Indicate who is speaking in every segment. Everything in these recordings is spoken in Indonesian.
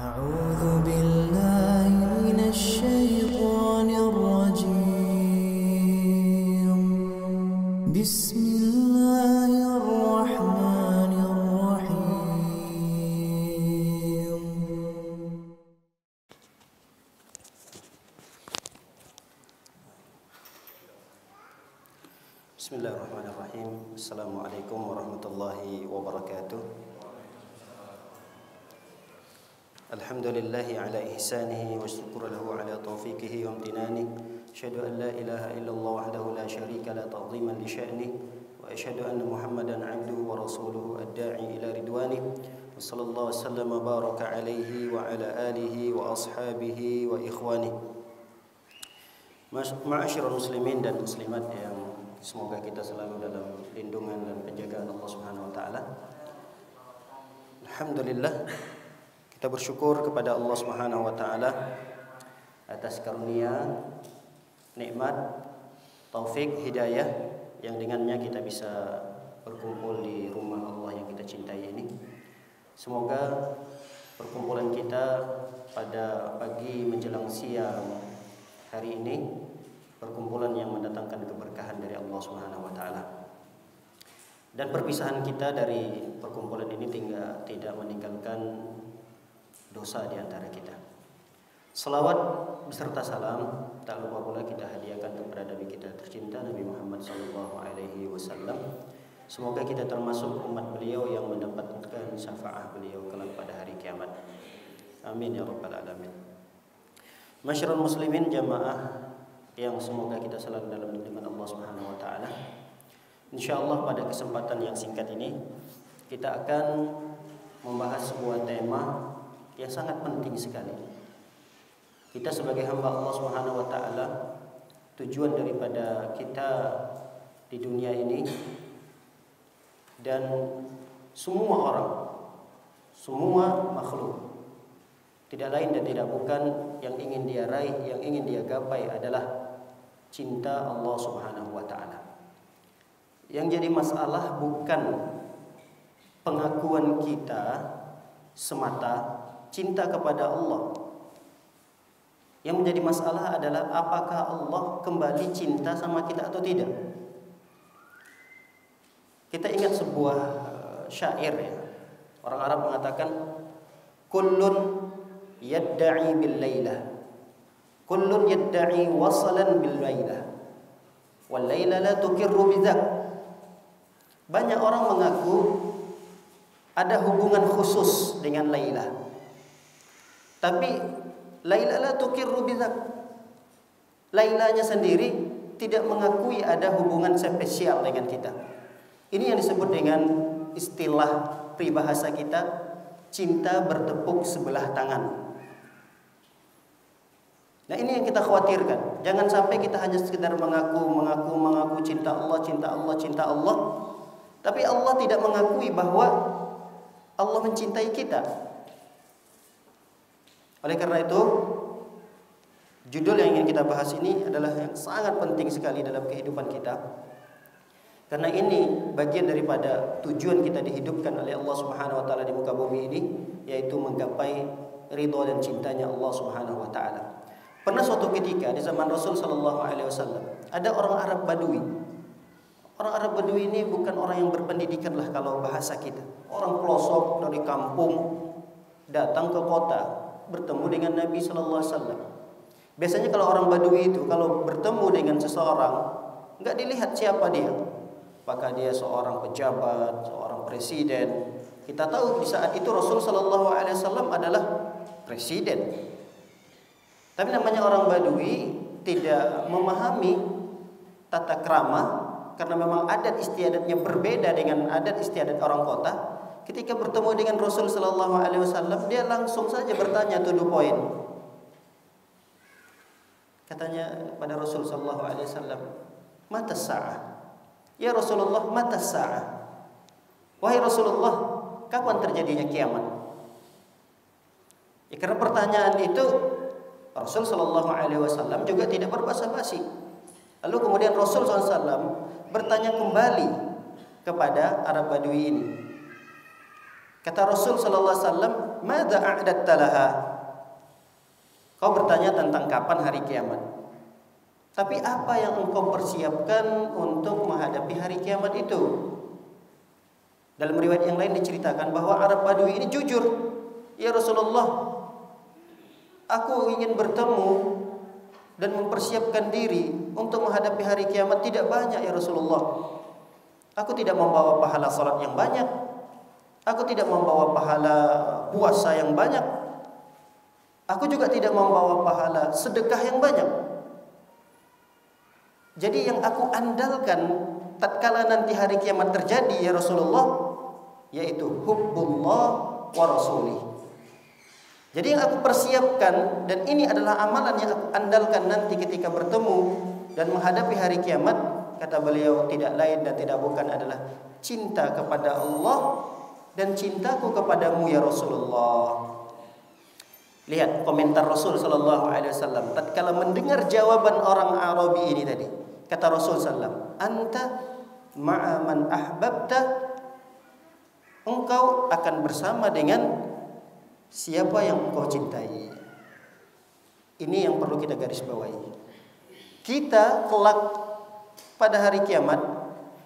Speaker 1: أعوذ بالله من الشيطان الرجيم بسم الله الرحمن الرحيم
Speaker 2: بسم الله الرحمن الرحيم. السلام عليكم ورحمة الله وبركاته. الحمد لله على إحسانه والشكر له على توفيقه وامتنانه. أشهد أن لا إله إلا الله وحده لا شريك له تعظيما لشأنه، وأشهد أن محمدا عبده ورسوله الداعي إلى رضوانه، وصلى الله وسلم وبارك عليه وعلى آله وأصحابه وإخوانه. Ma'asyiral muslimin dan muslimat yang semoga kita selalu dalam lindungan dan penjagaan Allah Subhanahu wa taala. Alhamdulillah, kita bersyukur kepada Allah Subhanahu wa taala atas karunia, nikmat, taufik, hidayah yang dengannya kita bisa berkumpul di rumah Allah yang kita cintai ini. Semoga perkumpulan kita pada pagi menjelang siang hari ini perkumpulan yang mendatangkan keberkahan dari Allah Subhanahu wa taala. Dan perpisahan kita dari perkumpulan ini tidak meninggalkan dosa di antara kita. Selawat beserta salam tak lupa pula kita hadiahkan kepada Nabi kita tercinta Nabi Muhammad sallallahu alaihi wasallam. Semoga kita termasuk umat beliau yang mendapatkan syafaat beliau kelak pada hari kiamat. Amin ya rabbal alamin. Masyarul muslimin jamaah yang semoga kita selalu dalam lindungan Allah Subhanahu wa taala. Insyaallah pada kesempatan yang singkat ini kita akan membahas sebuah tema yang sangat penting sekali. Kita sebagai hamba Allah Subhanahu wa taala, tujuan daripada kita di dunia ini dan semua orang, semua makhluk, tidak lain dan tidak bukan yang ingin dia raih, yang ingin dia gapai adalah cinta Allah Subhanahu wa taala. Yang jadi masalah bukan pengakuan kita semata cinta kepada Allah. Yang menjadi masalah adalah apakah Allah kembali cinta sama kita atau tidak. Kita ingat sebuah syair ya. Orang Arab mengatakan kullun yadda'i bil lailah, kullun yadda'i wasalan bil lailah, wal laila la tukirru bidzak. Banyak orang mengaku ada hubungan khusus dengan Laila, tapi Laila la tukirru bidzak. Lailanya sendiri tidak mengakui ada hubungan spesial dengan kita. Ini yang disebut dengan istilah peribahasa kita, cinta bertepuk sebelah tangan. Nah, ini yang kita khawatirkan. Jangan sampai kita hanya sekedar mengaku cinta Allah, cinta Allah, cinta Allah, tapi Allah tidak mengakui bahwa Allah mencintai kita. Oleh karena itu, judul yang ingin kita bahas ini adalah yang sangat penting sekali dalam kehidupan kita. Karena ini bagian daripada tujuan kita dihidupkan oleh Allah Subhanahu wa taala di muka bumi ini, yaitu menggapai ridha dan cintanya Allah Subhanahu wa taala. Pernah suatu ketika di zaman Rasul sallallahu alaihi wasallam ada orang Arab Badui. Orang Arab Badui ini bukan orang yang berpendidikan lah kalau bahasa kita. Orang pelosok dari kampung datang ke kota bertemu dengan Nabi sallallahu alaihi wasallam. Biasanya kalau orang Badui itu kalau bertemu dengan seseorang enggak dilihat siapa dia. Apakah dia seorang pejabat, seorang presiden. Kita tahu di saat itu Rasul sallallahu alaihi wasallam adalah presiden. Tapi namanya orang Badui tidak memahami tata krama karena memang adat istiadatnya berbeda dengan adat istiadat orang kota. Ketika bertemu dengan Rasul sallallahu alaihi wasallam, dia langsung saja bertanya to the point. Katanya pada Rasul sallallahu alaihi wasallam, "Mata sa'ah?" Ya Rasulullah, mata sa'ah? Wahai Rasulullah, kapan terjadinya kiamat? Ya, karena pertanyaan itu Rasul sallallahu alaihi wasallam juga tidak berbasa-basi. Lalu kemudian Rasul sallallahu alaihi wasallam bertanya kembali kepada Arab Badui ini. Kata Rasul sallallahu alaihi wasallam, "Madza a'datta laha?" Kau bertanya tentang kapan hari kiamat. Tapi apa yang engkau persiapkan untuk menghadapi hari kiamat itu? Dalam riwayat yang lain diceritakan bahwa Arab Badui ini jujur. Ya Rasulullah, aku ingin bertemu dan mempersiapkan diri untuk menghadapi hari kiamat tidak banyak ya Rasulullah. Aku tidak membawa pahala salat yang banyak. Aku tidak membawa pahala puasa yang banyak. Aku juga tidak membawa pahala sedekah yang banyak. Jadi yang aku andalkan tatkala nanti hari kiamat terjadi ya Rasulullah, yaitu hubbullah wa rasulih. Jadi yang aku persiapkan, dan ini adalah amalan yang aku andalkan nanti ketika bertemu dan menghadapi hari kiamat, kata beliau, tidak lain dan tidak bukan adalah cinta kepada Allah dan cintaku kepadamu ya Rasulullah. Lihat komentar Rasul sallallahu alaihi wasallam tatkala mendengar jawaban orang Arabi ini tadi. Kata Rasul sallallahu, "Anta ma'a man ahbabta." Engkau akan bersama dengan siapa yang engkau cintai. Ini yang perlu kita garis bawahi. Kita kelak pada hari kiamat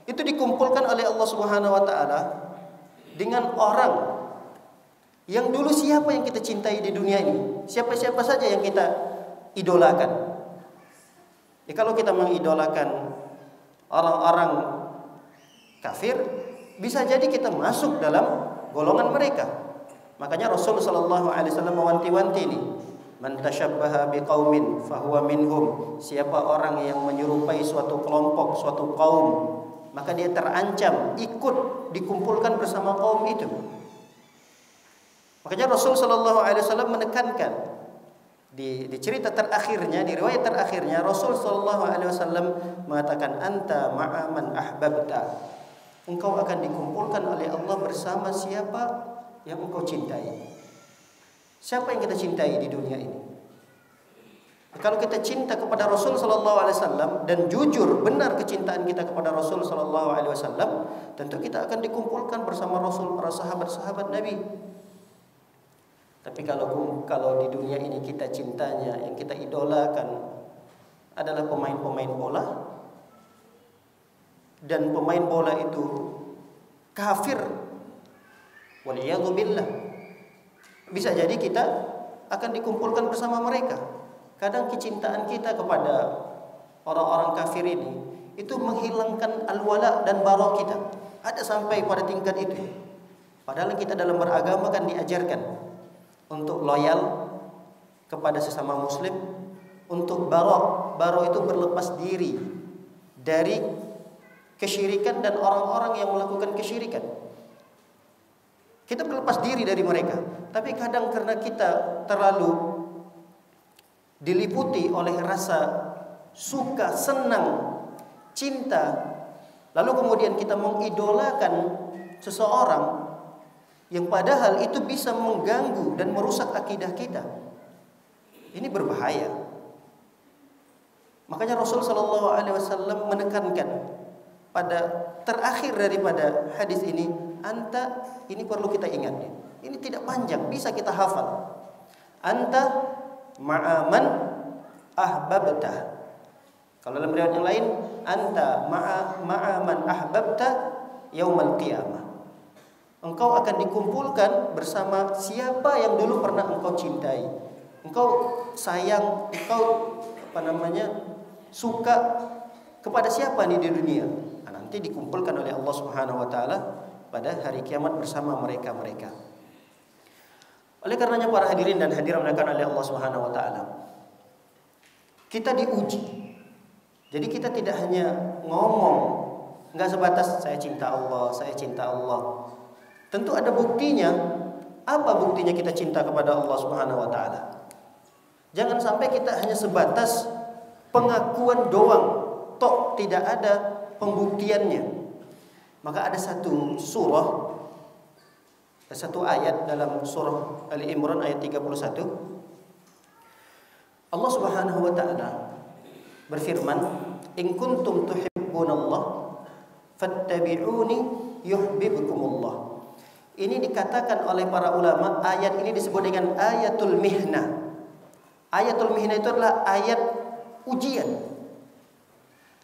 Speaker 2: itu dikumpulkan oleh Allah Subhanahu wa taala dengan orang yang dulu siapa yang kita cintai di dunia ini? Siapa-siapa saja yang kita idolakan. Ya, kalau kita mengidolakan orang-orang kafir, bisa jadi kita masuk dalam golongan mereka. Makanya Rasul sallallahu alaihi wasallam mewanti-wanti ini, "Man tashabbaha biqaumin fahuwa minhum." Siapa orang yang menyerupai suatu kelompok, suatu kaum, maka dia terancam ikut dikumpulkan bersama kaum itu. Makanya Rasul sallallahu alaihi wasallam menekankan di cerita terakhirnya, di riwayat terakhirnya, Rasul sallallahu alaihi wasallam mengatakan, "Anta ma'a man ahbabta." Engkau akan dikumpulkan oleh Allah bersama siapa yang engkau cintai. Siapa yang kita cintai di dunia ini? Kalau kita cinta kepada Rasul sallallahu alaihi wasallam dan jujur benar kecintaan kita kepada Rasul sallallahu alaihi wasallam, tentu kita akan dikumpulkan bersama Rasul, para sahabat-sahabat Nabi. Tapi kalau di dunia ini kita cintanya, yang kita idolakan adalah pemain-pemain bola, dan pemain bola itu kafir, waliyadzubillah, bisa jadi kita akan dikumpulkan bersama mereka. Kadang kecintaan kita kepada orang-orang kafir ini itu menghilangkan al-wala dan bara kita. Ada sampai pada tingkat itu. Padahal kita dalam beragama kan diajarkan untuk loyal kepada sesama muslim, untuk bara itu berlepas diri dari kesyirikan dan orang-orang yang melakukan kesyirikan. Kita berlepas diri dari mereka. Tapi kadang karena kita terlalu diliputi oleh rasa suka, senang, cinta, lalu kemudian kita mengidolakan seseorang yang padahal itu bisa mengganggu dan merusak akidah kita. Ini berbahaya. Makanya Rasul sallallahu alaihi wasallam menekankan pada terakhir daripada hadis ini, anta, ini perlu kita ingat. Ini tidak panjang, bisa kita hafal. Anta ma'aman ahbabta. Kalau dalam riwayat yang lain, anta ma'aman ahbabta yaumal qiyamah. Engkau akan dikumpulkan bersama siapa yang dulu pernah engkau cintai. Engkau sayang, engkau suka kepada siapa nih di dunia. Nah, nanti dikumpulkan oleh Allah Subhanahu wa taala pada hari kiamat bersama mereka-mereka. Oleh karenanya para hadirin dan hadirat oleh Allah Subhanahu wa taala, kita diuji. Jadi kita tidak hanya ngomong, enggak sebatas saya cinta Allah, saya cinta Allah. Tentu ada buktinya. Apa buktinya kita cinta kepada Allah Subhanahu wa taala? Jangan sampai kita hanya sebatas pengakuan doang, tok tidak ada pembuktiannya. Maka ada satu ayat dalam surah Ali Imran ayat 31. Allah Subhanahu wa taala berfirman, "In kuntum tuhibbunallah fattabi'uni yuhibbukumullah." Ini dikatakan oleh para ulama, ayat ini disebut dengan ayatul mihnah. Ayatul mihnah itu adalah ayat ujian.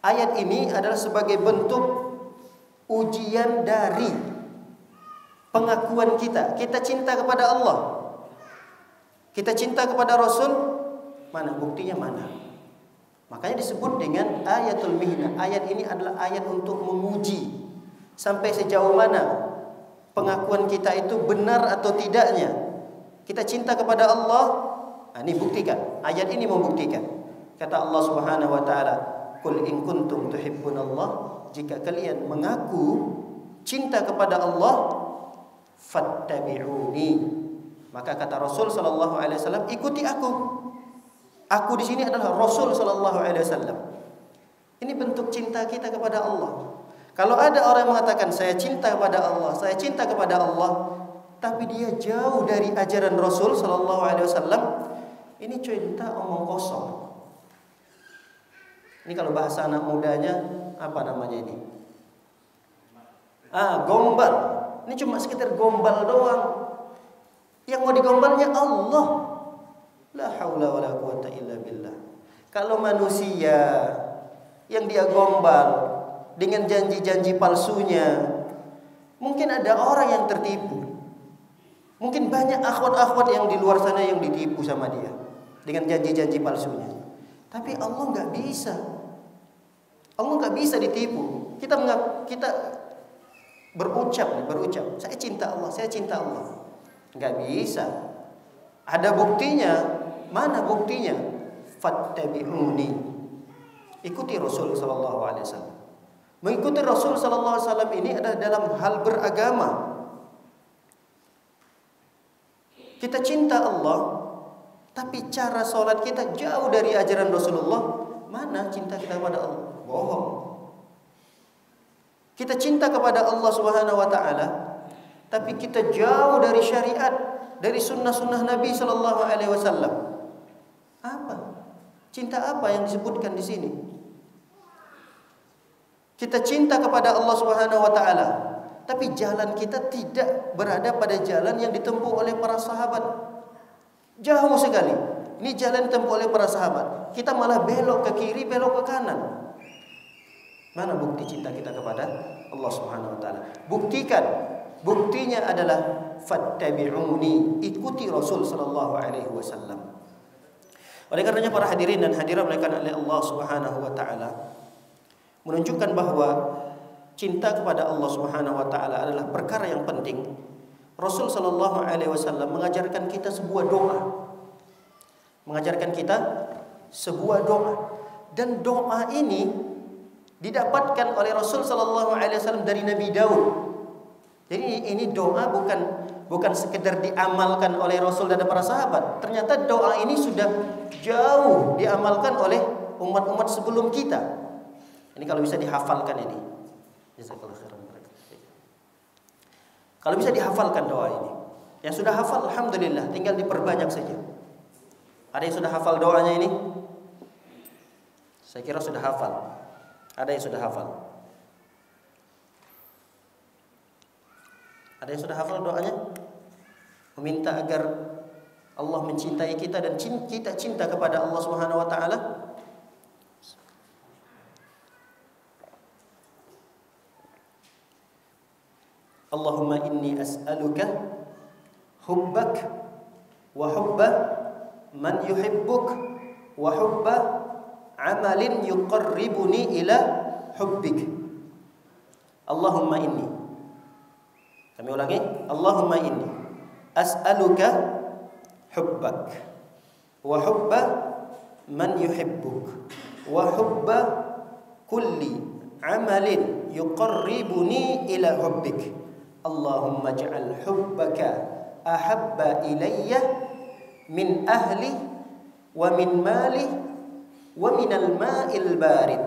Speaker 2: Ayat ini adalah sebagai bentuk ujian dari pengakuan kita. Kita cinta kepada Allah, kita cinta kepada Rasul. Mana buktinya, mana? Makanya disebut dengan ayatul mihnah. Ayat ini adalah ayat untuk menguji sampai sejauh mana pengakuan kita itu benar atau tidaknya. Kita cinta kepada Allah. Nah, ini buktikan. Ayat ini membuktikan. Kata Allah Subhanahu wa taala, "Qul in kuntum tuhibbunallah," jika kalian mengaku cinta kepada Allah, fattabi'uni. Maka kata Rasul sallallahu alaihi wasallam, ikuti aku. Aku di sini adalah Rasul sallallahu alaihi wasallam. Ini bentuk cinta kita kepada Allah. Kalau ada orang yang mengatakan saya cinta kepada Allah, saya cinta kepada Allah, tapi dia jauh dari ajaran Rasul sallallahu alaihi wasallam, ini cinta omong kosong. Ini kalau bahasa anak mudanya apa namanya ini? Gombal. Ini cuma sekedar gombal doang. Yang mau digombalnya Allah. La haula wala quwata illa billah. Kalau manusia yang dia gombal dengan janji-janji palsunya, mungkin ada orang yang tertipu. Mungkin banyak akhwat-akhwat yang di luar sana yang ditipu sama dia dengan janji-janji palsunya. Tapi Allah nggak bisa. Allah nggak bisa ditipu. Kita berucap, saya cinta Allah, saya cinta Allah. Nggak bisa. Ada buktinya. Mana buktinya? Fattabi'uni. Ikuti Rasul sallallahu alaihi wasallam. Mengikuti Rasul sallallahu alaihi wasallam ini adalah dalam hal beragama. Kita cinta Allah, tapi cara sholat kita jauh dari ajaran Rasulullah. Mana cinta kita kepada Allah? Bohong. Kita cinta kepada Allah Subhanahu wa taala, tapi kita jauh dari syariat, dari sunnah-sunnah Nabi sallallahu alaihi wasallam. Apa? Cinta apa yang disebutkan di sini? Kita cinta kepada Allah Subhanahu wa taala, tapi jalan kita tidak berada pada jalan yang ditempuh oleh para sahabat. Jauh sekali. Ini jalan ditempuh oleh para sahabat. Kita malah belok ke kiri, belok ke kanan. Mana bukti cinta kita kepada Allah Subhanahu wa taala? Buktikan. Buktinya adalah fattabi'uni, ikuti Rasul sallallahu alaihi wasallam. Oleh karenanya para hadirin dan hadirat dimuliakan oleh Allah Subhanahu wa taala, menunjukkan bahwa cinta kepada Allah Subhanahu wa taala adalah perkara yang penting. Rasul sallallahu alaihi wasallam mengajarkan kita sebuah doa. Mengajarkan kita sebuah doa, dan doa ini didapatkan oleh Rasul sallallahu alaihi wasallam dari Nabi Daud. Jadi ini doa bukan sekedar diamalkan oleh Rasul dan para sahabat. Ternyata doa ini sudah jauh diamalkan oleh umat-umat sebelum kita. Ini kalau bisa dihafalkan ini. Kalau bisa dihafalkan doa ini. Yang sudah hafal alhamdulillah, tinggal diperbanyak saja. Ada yang sudah hafal doanya ini? Saya kira sudah hafal. Ada yang sudah hafal? Ada yang sudah hafal doanya? Meminta agar Allah mencintai kita dan kita cinta kepada Allah Subhanahu wa taala. Allahumma inni as'aluka hubbak wa hubba man yuhibbuk wa hubba amalin yuqarribuni ila hubbik. Allahumma inni. Kami ulangi. Allahumma inni as'aluka hubbak wa hubba man yuhibbuk wa hubba kulli amalin yuqarribuni ila hubbik. Allahumma ja'al hubbaka ahabba ilayya min ahli wa min mali wa min al-ma'il barid.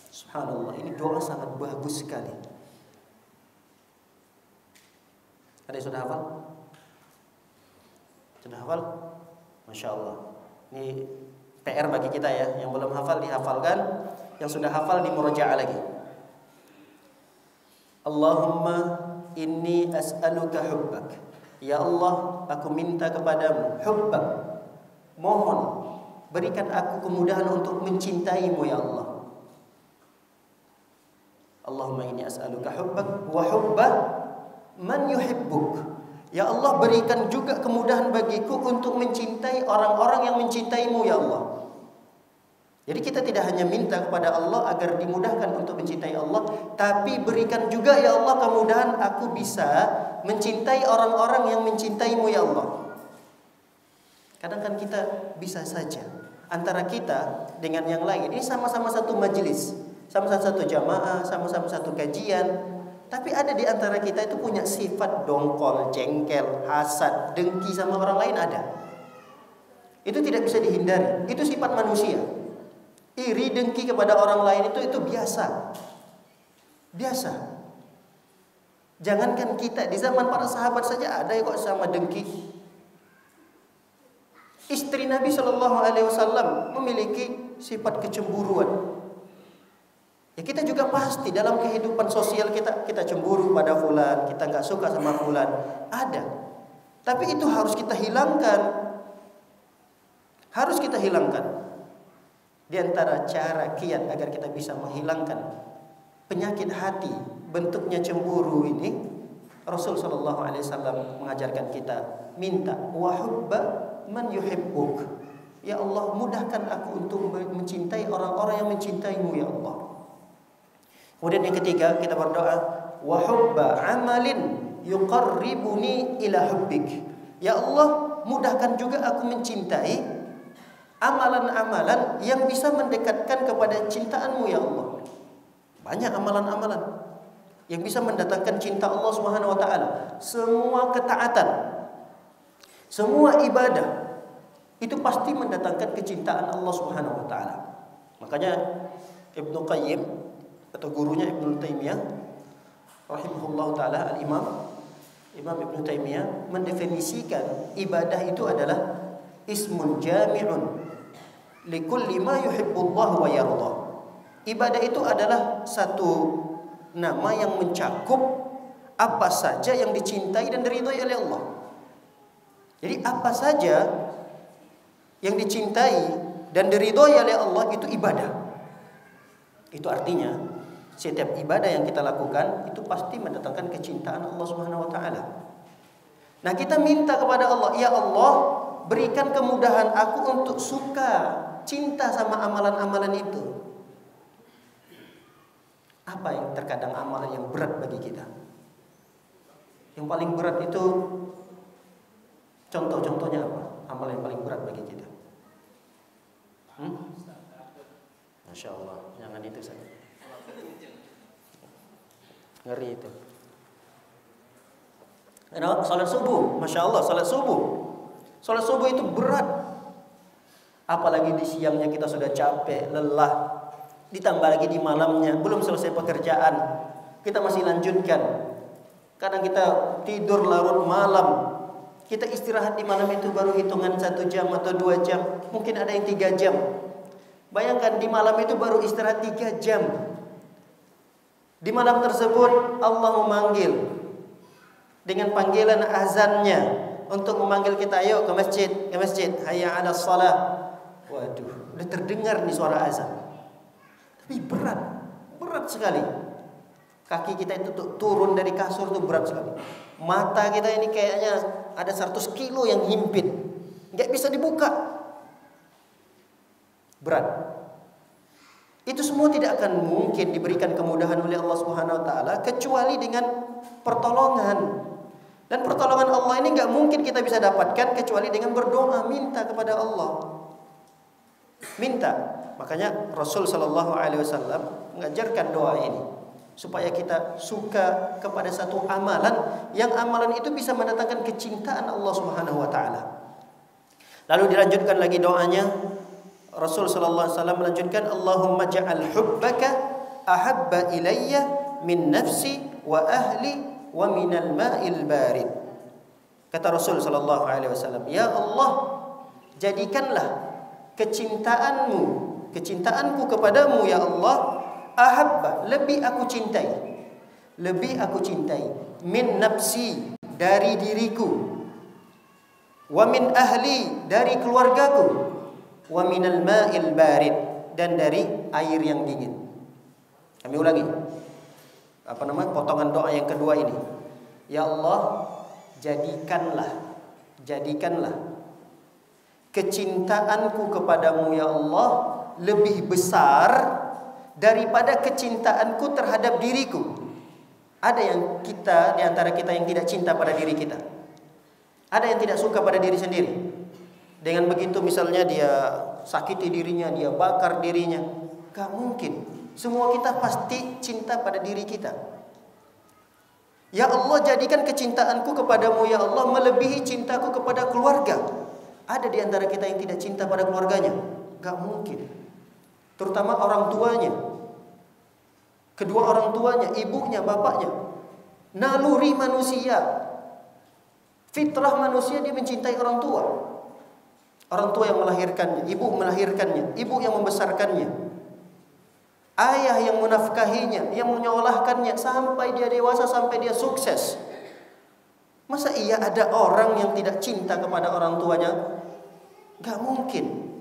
Speaker 2: Subhanallah, ini doa sangat bagus sekali. Ada yang sudah hafal? Sudah hafal? Masya Allah. Ini PR bagi kita ya. Yang belum hafal dihafalkan, yang sudah hafal dimurajaah lagi. Allahumma inni as'aluka hubbak. Ya Allah, aku minta kepadamu hubbak. Mohon berikan aku kemudahan untuk mencintaimu ya Allah. Allahumma inni as'aluka hubbak wa hubba man yuhibbuk. Ya Allah, berikan juga kemudahan bagiku untuk mencintai orang-orang yang mencintaimu ya Allah. Jadi kita tidak hanya minta kepada Allah agar dimudahkan untuk mencintai Allah, tapi berikan juga ya Allah kemudahan aku bisa mencintai orang-orang yang mencintaimu ya Allah. Kadang kan kita bisa saja antara kita dengan yang lain, ini sama-sama satu majelis, sama-sama satu jamaah, sama-sama satu kajian, tapi ada di antara kita itu punya sifat dongkol, jengkel, hasad, dengki sama orang lain ada. Itu tidak bisa dihindari, itu sifat manusia. Iri, dengki kepada orang lain itu biasa. Biasa. Jangankan kita, di zaman para sahabat saja ada kok sama dengki. Istri Nabi SAW memiliki sifat kecemburuan. Ya kita juga pasti dalam kehidupan sosial kita cemburu pada fulan, kita nggak suka sama fulan, ada. Tapi itu harus kita hilangkan. Harus kita hilangkan. Di antara cara kiat agar kita bisa menghilangkan penyakit hati bentuknya cemburu ini, Rasul sallallahu alaihi wasallam mengajarkan kita minta wa hubba man yuhibbuk. Ya Allah, mudahkan aku untuk mencintai orang-orang yang mencintaimu ya Allah. Kemudian yang ketiga kita berdoa wa hubba amalin yuqarribuni ila hubbik. Ya Allah, mudahkan juga aku mencintai amalan-amalan yang bisa mendekatkan kepada cintaanmu ya Allah. Banyak amalan-amalan yang bisa mendatangkan cinta Allah Subhanahu wa taala. Semua ketaatan, semua ibadah itu pasti mendatangkan kecintaan Allah Subhanahu wa taala. Makanya Ibnu Qayyim atau gurunya Ibnu Taimiyah rahimahullah taala, Imam Ibnu Taimiyah mendefinisikan ibadah itu adalah ismun jami'un likulli ma yuhibbullah wa yarda. Ibadah itu adalah satu nama yang mencakup apa saja yang dicintai dan diridhai oleh Allah. Jadi apa saja yang dicintai dan diridhai oleh Allah itu ibadah. Itu artinya setiap ibadah yang kita lakukan itu pasti mendatangkan kecintaan Allah Subhanahu wa taala. Nah, kita minta kepada Allah, ya Allah, berikan kemudahan aku untuk suka, cinta sama amalan-amalan itu. Apa yang terkadang amalan yang berat bagi kita? Yang paling berat itu contoh-contohnya apa? Amalan yang paling berat bagi kita. Masya Allah, jangan itu saja. Ngeri itu. Salat subuh, Masya Allah, salat subuh. Salat subuh itu berat. Apalagi di siangnya kita sudah capek, lelah. Ditambah lagi di malamnya, belum selesai pekerjaan, kita masih lanjutkan. Kadang kita tidur larut malam. Kita istirahat di malam itu baru hitungan 1 jam atau 2 jam. Mungkin ada yang 3 jam. Bayangkan di malam itu baru istirahat 3 jam. Di malam tersebut Allah memanggil dengan panggilan azannya untuk memanggil kita, ayo ke masjid, hayya 'alas shalah. Waduh, udah terdengar nih suara azan. Tapi berat sekali. Kaki kita itu turun dari kasur itu berat sekali. Mata kita ini kayaknya ada 100 kilo yang himpit, nggak bisa dibuka. Berat. Itu semua tidak akan mungkin diberikan kemudahan oleh Allah Subhanahu wa taala kecuali dengan pertolongan. Dan pertolongan Allah ini nggak mungkin kita bisa dapatkan kecuali dengan berdoa, minta kepada Allah. Minta. Makanya Rasul sallallahu alaihi wasallam mengajarkan doa ini supaya kita suka kepada satu amalan yang amalan itu bisa mendatangkan kecintaan Allah Subhanahu wa taala. Lalu dilanjutkan lagi doanya. Rasul sallallahu alaihi wasallam melanjutkan, Allahumma ja'al hubbaka ahabba ilayya min nafsi wa ahli wa minal ma'il barid. Kata Rasul sallallahu alaihi wasallam, ya Allah, jadikanlah kecintaanku kepadamu ya Allah, ahabba, lebih aku cintai min nafsi, dari diriku, wa min ahli, dari keluargaku, wa minal ma'il barid, dan dari air yang dingin. Kami ulangi potongan doa yang kedua ini. Ya Allah, jadikanlah kecintaanku kepadamu ya Allah lebih besar daripada kecintaanku terhadap diriku. Ada yang di antara kita yang tidak cinta pada diri kita. Ada yang tidak suka pada diri sendiri. Dengan begitu misalnya dia sakiti dirinya, dia bakar dirinya. Gak mungkin. Semua kita pasti cinta pada diri kita. Ya Allah, jadikan kecintaanku kepadamu ya Allah melebihi cintaku kepada keluarga. Ada di antara kita yang tidak cinta pada keluarganya? Gak mungkin. Terutama orang tuanya. Kedua orang tuanya, ibunya, bapaknya. Naluri manusia, fitrah manusia, dia mencintai orang tua. Orang tua yang melahirkannya, ibu yang membesarkannya, ayah yang menafkahinya, yang menyolahkannya sampai dia dewasa, sampai dia sukses. Masa iya ada orang yang tidak cinta kepada orang tuanya? Gak mungkin.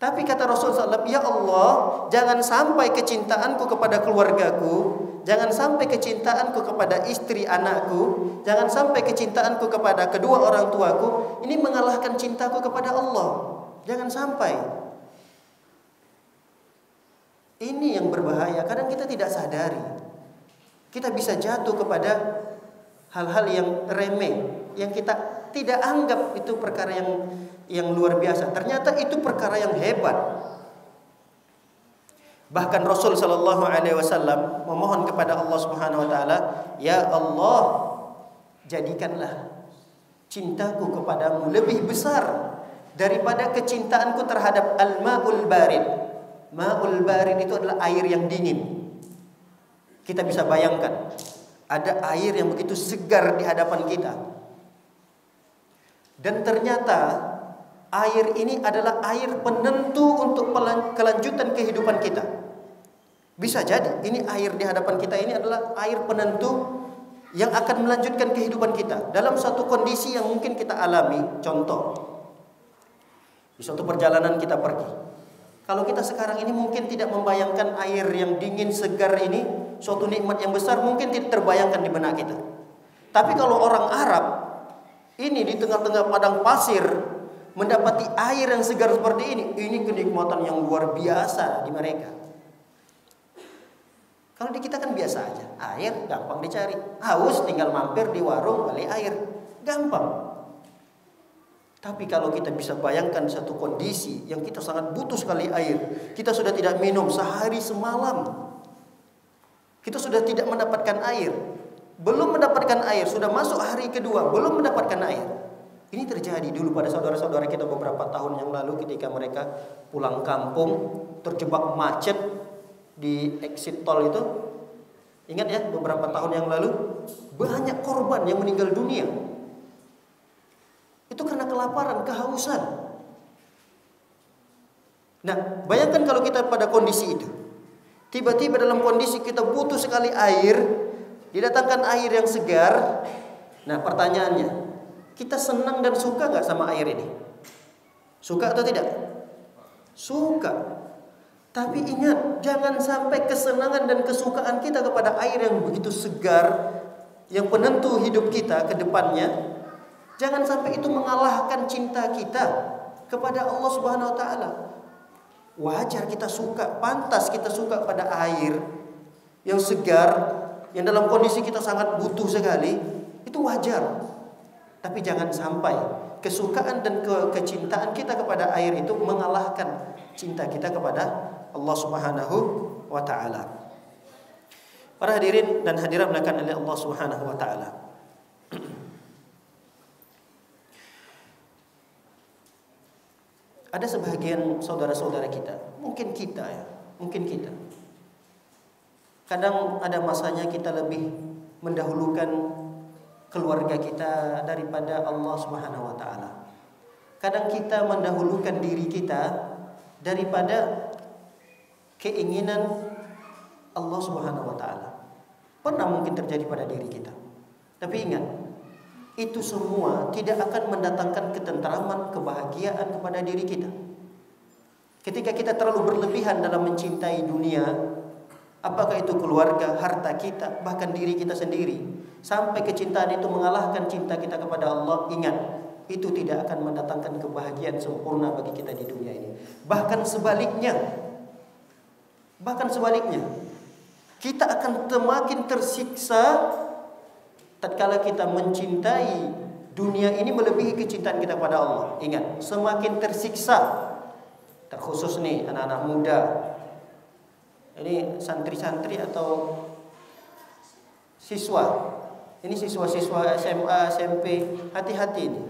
Speaker 2: Tapi kata Rasulullah SAW, ya Allah, jangan sampai kecintaanku kepada keluargaku, jangan sampai kecintaanku kepada istri anakku, jangan sampai kecintaanku kepada kedua orang tuaku ini mengalahkan cintaku kepada Allah. Jangan sampai. Ini yang berbahaya. Kadang kita tidak sadari. Kita bisa jatuh kepada hal-hal yang remeh, yang kita tidak anggap itu perkara yang luar biasa. Ternyata itu perkara yang hebat. Bahkan Rasul sallallahu alaihi wasallam memohon kepada Allah Subhanahu wa taala, "Ya Allah, jadikanlah cintaku kepadamu lebih besar daripada kecintaanku terhadap al-ma'ul barid." Ma'ul barid itu adalah air yang dingin. Kita bisa bayangkan, ada air yang begitu segar di hadapan kita. Dan ternyata air ini adalah air penentu untuk kelanjutan kehidupan kita. Bisa jadi ini air di hadapan kita ini adalah air penentu yang akan melanjutkan kehidupan kita dalam suatu kondisi yang mungkin kita alami. Contoh, di suatu perjalanan kita pergi. Kalau kita sekarang ini mungkin tidak membayangkan air yang dingin segar ini suatu nikmat yang besar, mungkin tidak terbayangkan di benak kita. Tapi kalau orang Arab ini di tengah-tengah padang pasir mendapati air yang segar seperti ini kenikmatan yang luar biasa di mereka. Kalau di kita kan biasa aja, air gampang dicari, haus tinggal mampir di warung beli air, gampang. Tapi kalau kita bisa bayangkan satu kondisi yang kita sangat butuh sekali air, kita sudah tidak minum sehari semalam, kita sudah tidak mendapatkan air, belum mendapatkan air, sudah masuk hari kedua belum mendapatkan air. Ini terjadi dulu pada saudara-saudara kita beberapa tahun yang lalu ketika mereka pulang kampung terjebak macet di exit tol itu. Ingat ya, beberapa tahun yang lalu banyak korban yang meninggal dunia. Itu karena kelaparan, kehausan. Nah, bayangkan kalau kita pada kondisi itu. Tiba-tiba dalam kondisi kita butuh sekali air, didatangkan air yang segar. Nah, pertanyaannya, kita senang dan suka nggak sama air ini? Suka atau tidak? Suka. Tapi ingat, jangan sampai kesenangan dan kesukaan kita kepada air yang begitu segar, yang penentu hidup kita ke depannya, jangan sampai itu mengalahkan cinta kita kepada Allah Subhanahu wa taala. Wajar kita suka, pantas kita suka pada air yang segar, yang dalam kondisi kita sangat butuh sekali, itu wajar. Tapi jangan sampai kesukaan dan kecintaan kita kepada air itu mengalahkan cinta kita kepada Allah Subhanahu wa taala. Para hadirin dan hadirat dimuliakan oleh Allah Subhanahu wa taala. Ada sebagian saudara-saudara kita, mungkin kita. Kadang ada masanya kita lebih mendahulukan keluarga kita daripada Allah Subhanahu wa taala. Kadang kita mendahulukan diri kita daripada keinginan Allah Subhanahu wa taala. Pernah mungkin terjadi pada diri kita. Tapi ingat, itu semua tidak akan mendatangkan ketentraman, kebahagiaan kepada diri kita. Ketika kita terlalu berlebihan dalam mencintai dunia, apakah itu keluarga, harta kita, bahkan diri kita sendiri, sampai kecintaan itu mengalahkan cinta kita kepada Allah, ingat, itu tidak akan mendatangkan kebahagiaan sempurna bagi kita di dunia ini. Bahkan sebaliknya, kita akan semakin tersiksa tatkala kita mencintai dunia ini melebihi kecintaan kita kepada Allah. Ingat, semakin tersiksa. Terkhusus nih anak-anak muda. Ini santri-santri atau siswa. Ini siswa-siswa SMA, SMP, hati-hati ini.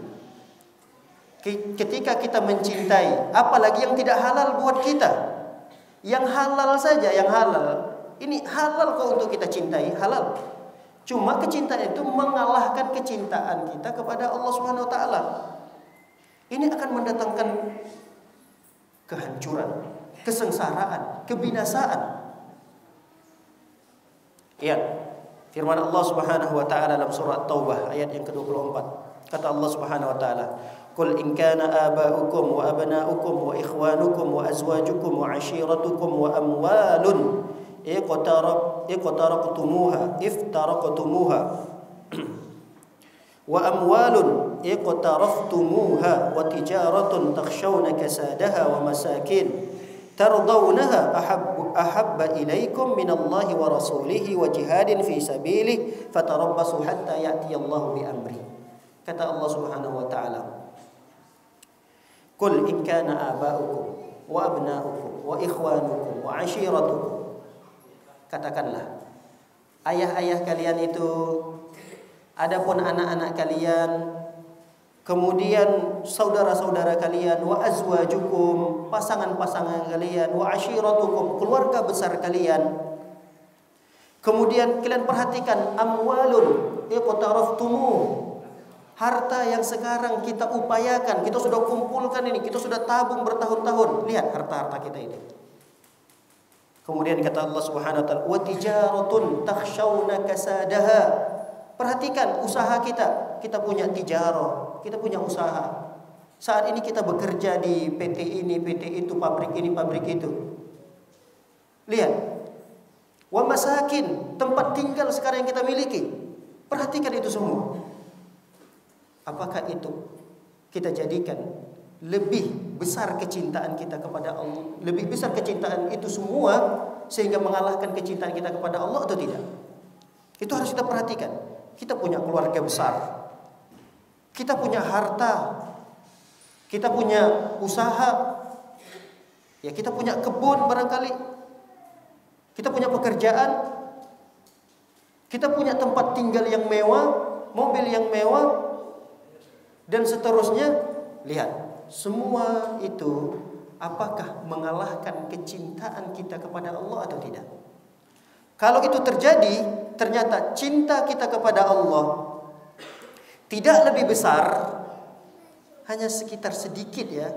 Speaker 2: Ketika kita mencintai, apalagi yang tidak halal buat kita. Yang halal saja, yang halal. Ini halal kok untuk kita cintai, halal. Cuma kecintaan itu mengalahkan kecintaan kita kepada Allah Subhanahu wa taala. Ini akan mendatangkan kehancuran, kesengsaraan, kebinasaan. Iya. Firman Allah Subhanahu wa taala dalam surah Taubah ayat yang ke-24. Kata Allah Subhanahu wa taala, "Qul in kana aba'ukum wa abna'ukum wa ikhwanukum wa azwajukum wa 'ashiratukum wa amwalun iftaraqtumuha wa amwalun iqtaraftumuha wa tijaratun takhshawna kasadaha wa masakin tardawnaha ahabba ilaikum minallahi wa rasulihi wa jihadin fi sabilihi fatarabbasu hatta ya'tiyallahu bi amri." Kata Allah Subhanahu wa taala, "Qul in kana aba'ukum wa abna'ukum wa ikhwanukum wa 'ashiratukum." Katakanlah, ayah-ayah kalian itu, adapun anak-anak kalian, kemudian saudara-saudara kalian, wa azwajukum, pasangan-pasangan kalian, wa ashiratukum, keluarga besar kalian. Kemudian kalian perhatikan amwalun iqtaraftumuh, harta yang sekarang kita upayakan, kita sudah kumpulkan ini, kita sudah tabung bertahun-tahun. Lihat harta-harta kita ini. Kemudian kata Allah Subhanahu wa taala, "Wa tijaratun takhshawna kasadaha." Perhatikan usaha kita. Kita punya tijarah, kita punya usaha. Saat ini kita bekerja di PT ini, PT itu, pabrik ini, pabrik itu. Lihat. Wa masakin, tempat tinggal sekarang yang kita miliki. Perhatikan itu semua. Apakah itu kita jadikan lebih besar kecintaan kita kepada Allah, lebih besar kecintaan itu semua sehingga mengalahkan kecintaan kita kepada Allah atau tidak? Itu harus kita perhatikan. Kita punya keluarga besar, kita punya harta, kita punya usaha, ya kita punya kebun barangkali, kita punya pekerjaan, kita punya tempat tinggal yang mewah, mobil yang mewah, dan seterusnya. Lihat. Semua itu apakah mengalahkan kecintaan kita kepada Allah atau tidak? Kalau itu terjadi, ternyata cinta kita kepada Allah tidak lebih besar, hanya sekitar sedikit ya.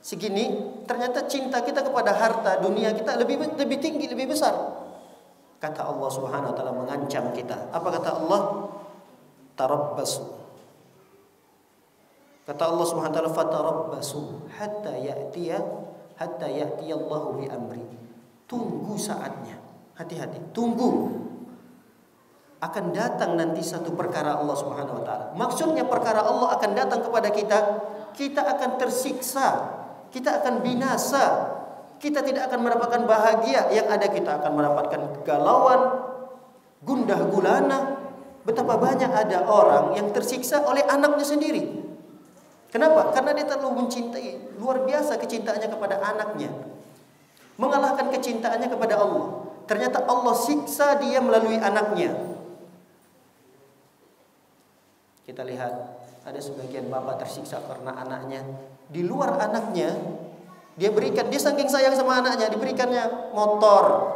Speaker 2: Segini, ternyata cinta kita kepada harta dunia kita lebih tinggi, lebih besar. Kata Allah Subhanahu wa taala mengancam kita. Apa kata Allah? Tarabbasu. Kata Allah Subhanahu wa taala, "Fatarabbasu hatta ya'tiya Allahu bi amri." Tunggu saatnya. Hati-hati, tunggu. Akan datang nanti satu perkara Allah Subhanahu wa taala. Maksudnya perkara Allah akan datang kepada kita, kita akan tersiksa, kita akan binasa. Kita tidak akan mendapatkan bahagia, yang ada kita akan mendapatkan kegalauan, gundah gulana. Betapa banyak ada orang yang tersiksa oleh anaknya sendiri. Kenapa? Karena dia terlalu mencintai, luar biasa kecintaannya kepada anaknya, mengalahkan kecintaannya kepada Allah. Ternyata Allah siksa dia melalui anaknya. Kita lihat ada sebagian bapak tersiksa karena anaknya. Di luar anaknya, dia berikan, dia saking sayang sama anaknya, diberikannya motor.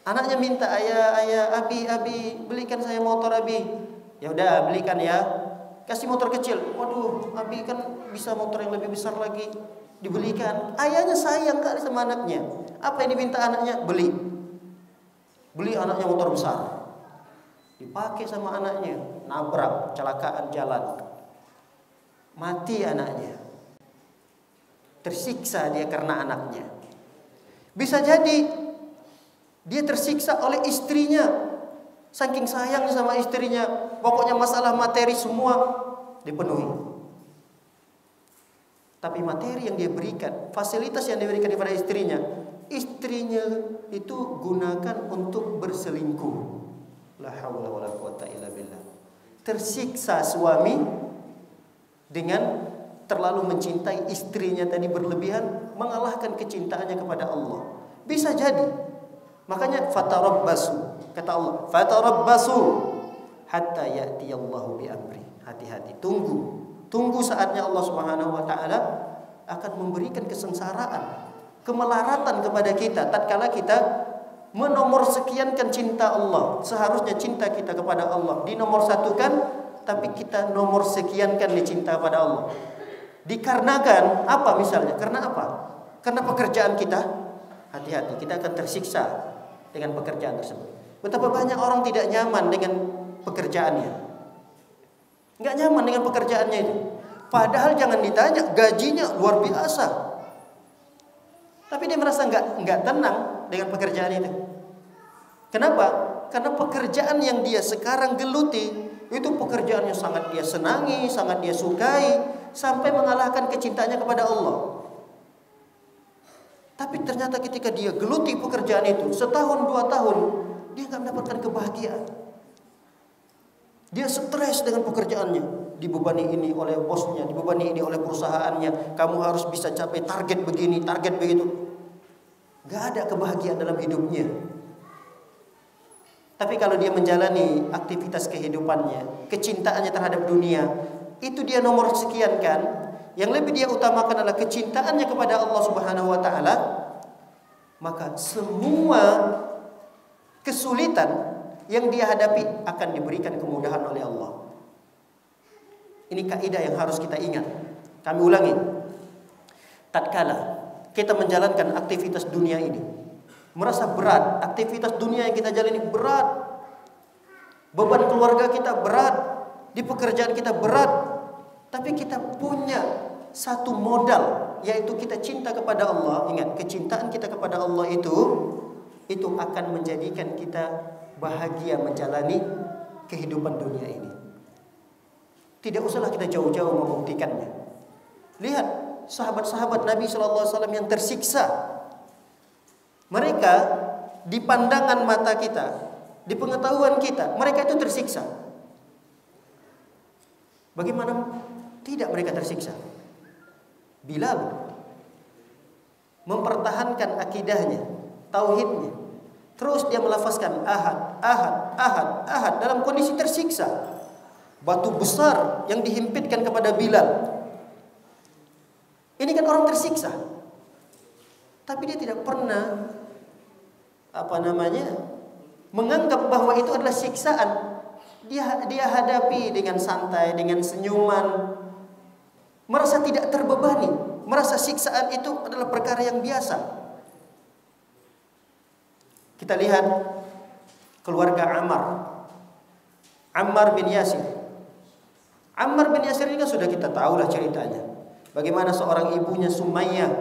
Speaker 2: Anaknya minta, ayah, abi, belikan saya motor abi. Ya udah, belikan ya. Kasih motor kecil. Waduh, abi kan bisa motor yang lebih besar lagi. Dibelikan. Ayahnya sayang kali sama anaknya. Apa yang diminta anaknya? Beli. Beli anaknya motor besar, dipakai sama anaknya, nabrak, kecelakaan jalan, mati anaknya. Tersiksa dia karena anaknya. Bisa jadi dia tersiksa oleh istrinya, saking sayang sama istrinya, pokoknya masalah materi semua dipenuhi. Tapi materi yang dia berikan, fasilitas yang diberikan kepada istrinya itu gunakan untuk berselingkuh. La haula wala quwata illa billah. Tersiksa suami dengan terlalu mencintai istrinya tadi berlebihan, mengalahkan kecintaannya kepada Allah. Bisa jadi. Makanya fatarabbasu, kata Allah, fatarabbasu hatta ya'tiyallahu bi amri. Hati-hati, tunggu saatnya Allah Subhanahu wa taala akan memberikan kesengsaraan, kemelaratan kepada kita tatkala kita menomorsekiankan cinta Allah. Seharusnya cinta kita kepada Allah dinomor satukan, tapi kita nomor sekiankan di cinta kepada Allah. Dikarenakan apa misalnya? Karena apa? Karena pekerjaan kita. Hati-hati, kita akan tersiksa dengan pekerjaan tersebut. Betapa banyak orang tidak nyaman dengan pekerjaannya. Nggak nyaman dengan pekerjaannya itu. Padahal jangan ditanya, gajinya luar biasa. Tapi dia merasa nggak tenang dengan pekerjaan itu. Kenapa? Karena pekerjaan yang dia sekarang geluti itu pekerjaan yang sangat dia senangi, sangat dia sukai, sampai mengalahkan kecintaannya kepada Allah. Tapi ternyata ketika dia geluti pekerjaan itu, setahun 2 tahun, dia nggak mendapatkan kebahagiaan. Dia stres dengan pekerjaannya, dibebani ini oleh bosnya, dibebani ini oleh perusahaannya. Kamu harus bisa capai target begini, target begitu. Gak ada kebahagiaan dalam hidupnya. Tapi kalau dia menjalani aktivitas kehidupannya, kecintaannya terhadap dunia, itu dia nomor sekian kan. Yang lebih dia utamakan adalah kecintaannya kepada Allah Subhanahu wa taala. Maka semua kesulitan yang dia hadapi akan diberikan kemudahan oleh Allah. Ini kaidah yang harus kita ingat. Kami ulangi. Tatkala kita menjalankan aktivitas dunia ini, merasa berat, aktivitas dunia yang kita jalani berat, beban keluarga kita berat, di pekerjaan kita berat, tapi kita punya satu modal, yaitu kita cinta kepada Allah. Ingat, kecintaan kita kepada Allah itu akan menjadikan kita bahagia menjalani kehidupan dunia ini. Tidak usahlah kita jauh-jauh membuktikannya. Lihat sahabat-sahabat Nabi SAW yang tersiksa. Mereka di pandangan mata kita, di pengetahuan kita, mereka itu tersiksa. Bagaimana tidak mereka tersiksa? Bilal mempertahankan akidahnya, tauhidnya. Terus dia melafazkan ahad, ahad, ahad, ahad dalam kondisi tersiksa. Batu besar yang dihimpitkan kepada Bilal. Ini kan orang tersiksa. Tapi dia tidak pernah menganggap bahwa itu adalah siksaan. Dia hadapi dengan santai, dengan senyuman. Merasa tidak terbebani, merasa siksaan itu adalah perkara yang biasa. Kita lihat keluarga Ammar bin Yasir. Ammar bin Yasir ini kan sudah kita tahu lah ceritanya. Bagaimana seorang ibunya Sumayyah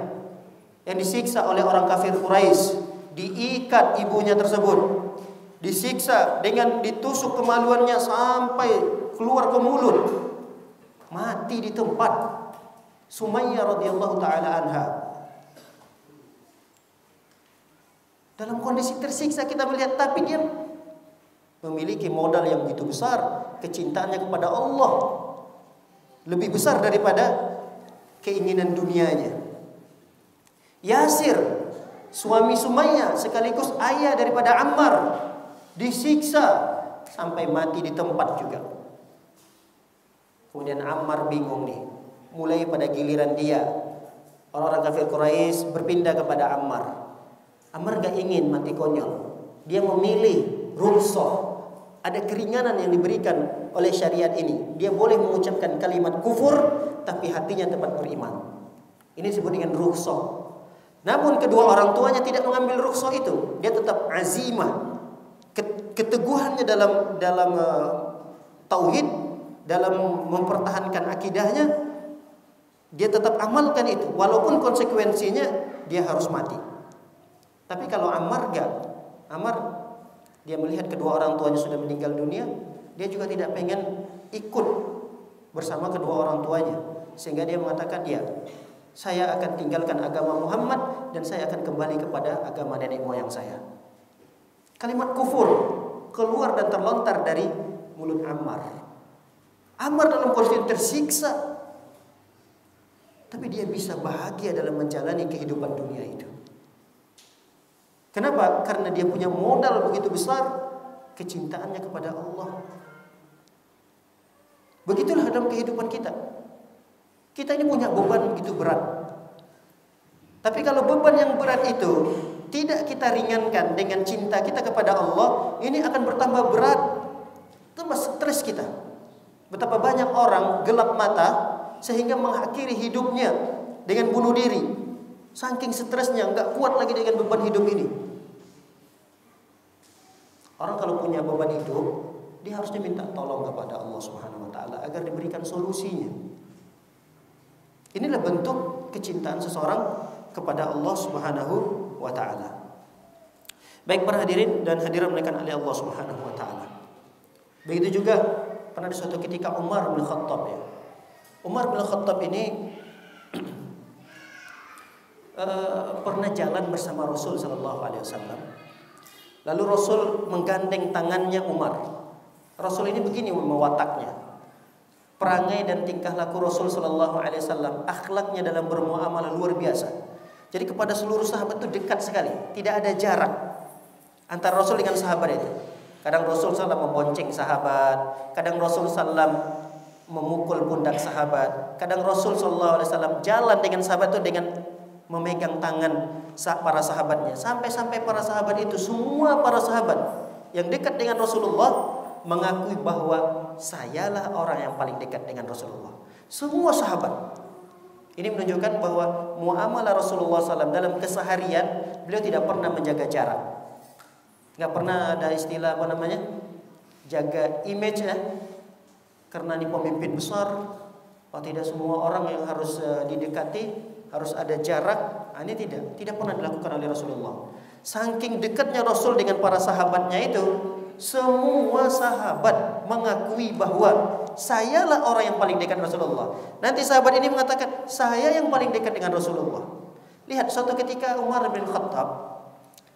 Speaker 2: yang disiksa oleh orang kafir Quraisy, diikat ibunya tersebut, disiksa dengan ditusuk kemaluannya sampai keluar ke mulut, mati di tempat. Sumayyah radhiyallahu taala anha. Dalam kondisi tersiksa kita melihat, tapi dia memiliki modal yang begitu besar, kecintaannya kepada Allah lebih besar daripada keinginan dunianya. Yasir, suami Sumayyah sekaligus ayah daripada Ammar, disiksa sampai mati di tempat juga. Kemudian Ammar bingung nih. Mulai pada giliran dia, orang-orang kafir Quraisy berpindah kepada Ammar. Ammar gak ingin mati konyol. Dia memilih rukhsah. Ada keringanan yang diberikan oleh syariat ini. Dia boleh mengucapkan kalimat kufur, tapi hatinya tetap beriman. Ini disebut dengan rukhsah. Namun kedua orang tuanya tidak mengambil rukhsah itu. Dia tetap azimah. keteguhannya dalam tauhid, dalam mempertahankan akidahnya, dia tetap amalkan itu walaupun konsekuensinya dia harus mati. Tapi kalau Ammar enggak. Ammar dia melihat kedua orang tuanya sudah meninggal dunia, dia juga tidak pengen ikut bersama kedua orang tuanya, sehingga dia mengatakan, "Ya, saya akan tinggalkan agama Muhammad dan saya akan kembali kepada agama nenek moyang saya." Kalimat kufur keluar dan terlontar dari mulut Ammar. Ammar dalam kondisi tersiksa, tapi dia bisa bahagia dalam menjalani kehidupan dunia itu. Kenapa? Karena dia punya modal begitu besar, kecintaannya kepada Allah. Begitulah dalam kehidupan kita. Kita ini punya beban begitu berat. Tapi kalau beban yang berat itu tidak kita ringankan dengan cinta kita kepada Allah, ini akan bertambah berat. Tambah stres kita. Betapa banyak orang gelap mata sehingga mengakhiri hidupnya dengan bunuh diri. Saking stresnya, nggak kuat lagi dengan beban hidup ini. Orang kalau punya beban hidup, dia harusnya minta tolong kepada Allah Subhanahu wa taala agar diberikan solusinya. Inilah bentuk kecintaan seseorang kepada Allah Subhanahu wa taala. Baik para hadirin dan hadirat dimuliakan oleh Allah Subhanahu wa taala. Begitu juga pernah di suatu ketika Umar bin Khattab ya. Umar bin Khattab ini pernah jalan bersama Rasul sallallahu alaihi wasallam. Lalu Rasul menggandeng tangannya Umar. Rasul ini begini wataknya. Perangai dan tingkah laku Rasul sallallahu alaihi wasallam, akhlaknya dalam bermuamalah luar biasa. Jadi kepada seluruh sahabat itu dekat sekali, tidak ada jarak antara Rasul dengan sahabat itu. Kadang Rasul sallallahu membonceng sahabat, kadang Rasul sallallahu memukul pundak sahabat, kadang Rasul sallallahu alaihi wasallam jalan dengan sahabat itu dengan memegang tangan para sahabatnya, sampai para sahabat itu, semua para sahabat yang dekat dengan Rasulullah mengakui bahwa sayalah orang yang paling dekat dengan Rasulullah. Semua sahabat. Ini menunjukkan bahwa muamalah Rasulullah SAW dalam keseharian beliau tidak pernah menjaga jarak. Nggak pernah ada istilah jaga image ya. Karena ini pemimpin besar, tidak semua orang yang harus didekati, harus ada jarak. Ini tidak pernah dilakukan oleh Rasulullah. Saking dekatnya Rasul dengan para sahabatnya itu, semua sahabat mengakui bahwa sayalah orang yang paling dekat Rasulullah. Nanti sahabat ini mengatakan, saya yang paling dekat dengan Rasulullah. Lihat, suatu ketika Umar bin Khattab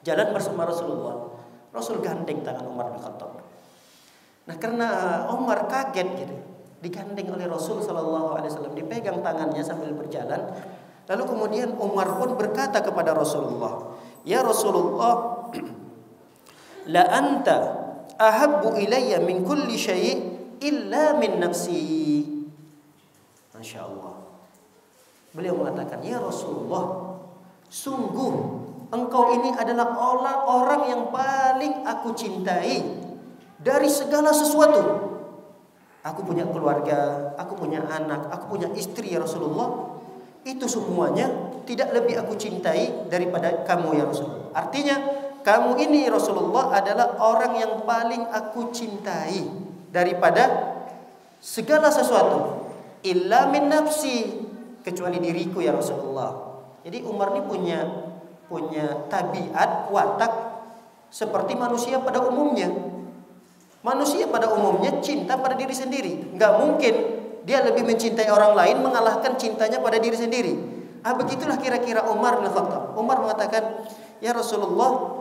Speaker 2: jalan bersama Rasulullah. Rasul gandeng tangan Umar bin Khattab. Nah, karena Umar kaget gitu, digandeng oleh Rasul sallallahu alaihi wasallam, dipegang tangannya sambil berjalan. Lalu kemudian Umar pun berkata kepada Rasulullah, "Ya Rasulullah, la anta ahabbu ilayya min kulli syai' illa min nafsi." Masya Allah. Beliau mengatakan, "Ya Rasulullah, sungguh engkau ini adalah orang yang paling aku cintai dari segala sesuatu. Aku punya keluarga, aku punya anak, aku punya istri ya Rasulullah. Itu semuanya tidak lebih aku cintai daripada kamu ya Rasulullah." Artinya kamu ini Rasulullah adalah orang yang paling aku cintai daripada segala sesuatu. Illa min nafsi, kecuali diriku ya Rasulullah. Jadi Umar ini punya tabiat, watak seperti manusia pada umumnya. Manusia pada umumnya cinta pada diri sendiri. Nggak mungkin dia lebih mencintai orang lain mengalahkan cintanya pada diri sendiri. Begitulah kira-kira Umar bin Khattab. Umar mengatakan, "Ya Rasulullah,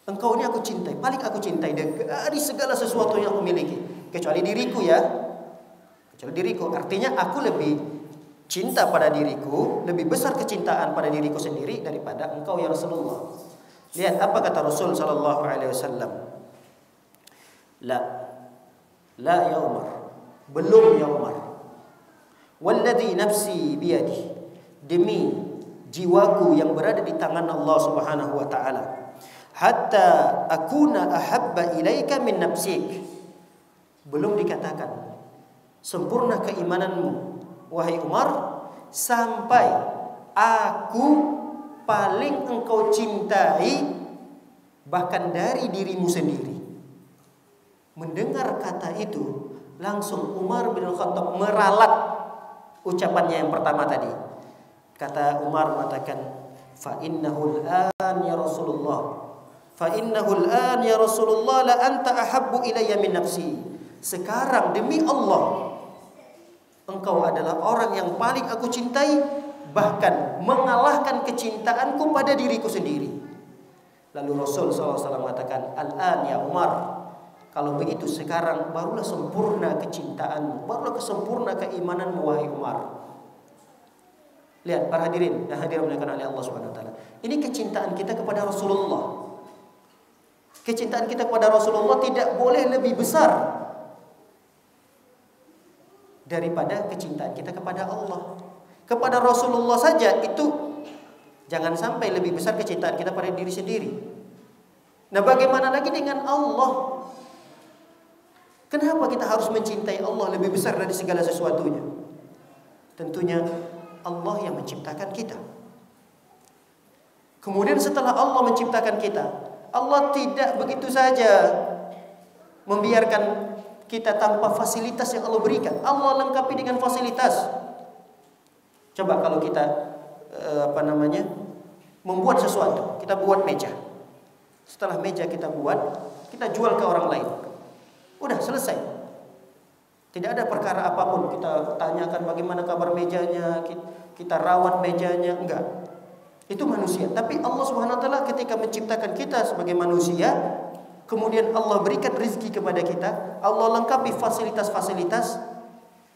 Speaker 2: engkau ini aku cintai, paling aku cintai dari segala sesuatu yang aku miliki, kecuali diriku ya. Kecuali diriku." Artinya aku lebih cinta pada diriku, lebih besar kecintaan pada diriku sendiri daripada engkau ya Rasulullah. Lihat apa kata Rasul sallallahu alaihi wasallam. La ya Umar. Belum ya Umar. Walladzi nafsi biyadi, demi jiwaku yang berada di tangan Allah Subhanahu wa taala, hatta akuna ahabba ilaika min nafsik. Belum dikatakan sempurna keimananmu wahai Umar, sampai aku paling engkau cintai bahkan dari dirimu sendiri. Mendengar kata itu, langsung Umar bin Khattab meralat ucapannya yang pertama tadi. Kata Umar mengatakan, fa innahul an ya Rasulullah, fa innahul an ya Rasulullah la anta ahabbu ilayya min nafsi. Sekarang demi Allah, engkau adalah orang yang paling aku cintai, bahkan mengalahkan kecintaanku pada diriku sendiri. Lalu Rasul SAW mengatakan, al-an ya Umar, kalau begitu sekarang barulah sempurna kecintaanmu, barulah sempurna keimananmu wahai Umar. Lihat para hadirin yang hadir dimuliakan oleh Allah Subhanahu wa taala. Ini kecintaan kita kepada Rasulullah. Kecintaan kita kepada Rasulullah tidak boleh lebih besar daripada kecintaan kita kepada Allah. Kepada Rasulullah saja itu jangan sampai lebih besar kecintaan kita pada diri sendiri. Nah, bagaimana lagi dengan Allah? Kenapa kita harus mencintai Allah lebih besar dari segala sesuatunya? Tentunya Allah yang menciptakan kita. Kemudian setelah Allah menciptakan kita, Allah tidak begitu saja membiarkan kita tanpa fasilitas yang Allah berikan. Allah lengkapi dengan fasilitas. Coba kalau kita membuat sesuatu, kita buat meja. Setelah meja kita buat, kita jual ke orang lain. Udah selesai. Tidak ada perkara apapun. Kita tanyakan bagaimana kabar mejanya, kita rawat mejanya, enggak. Itu manusia. Tapi Allah Subhanahu wa taala ketika menciptakan kita sebagai manusia, kemudian Allah berikan rezeki kepada kita, Allah lengkapi fasilitas-fasilitas.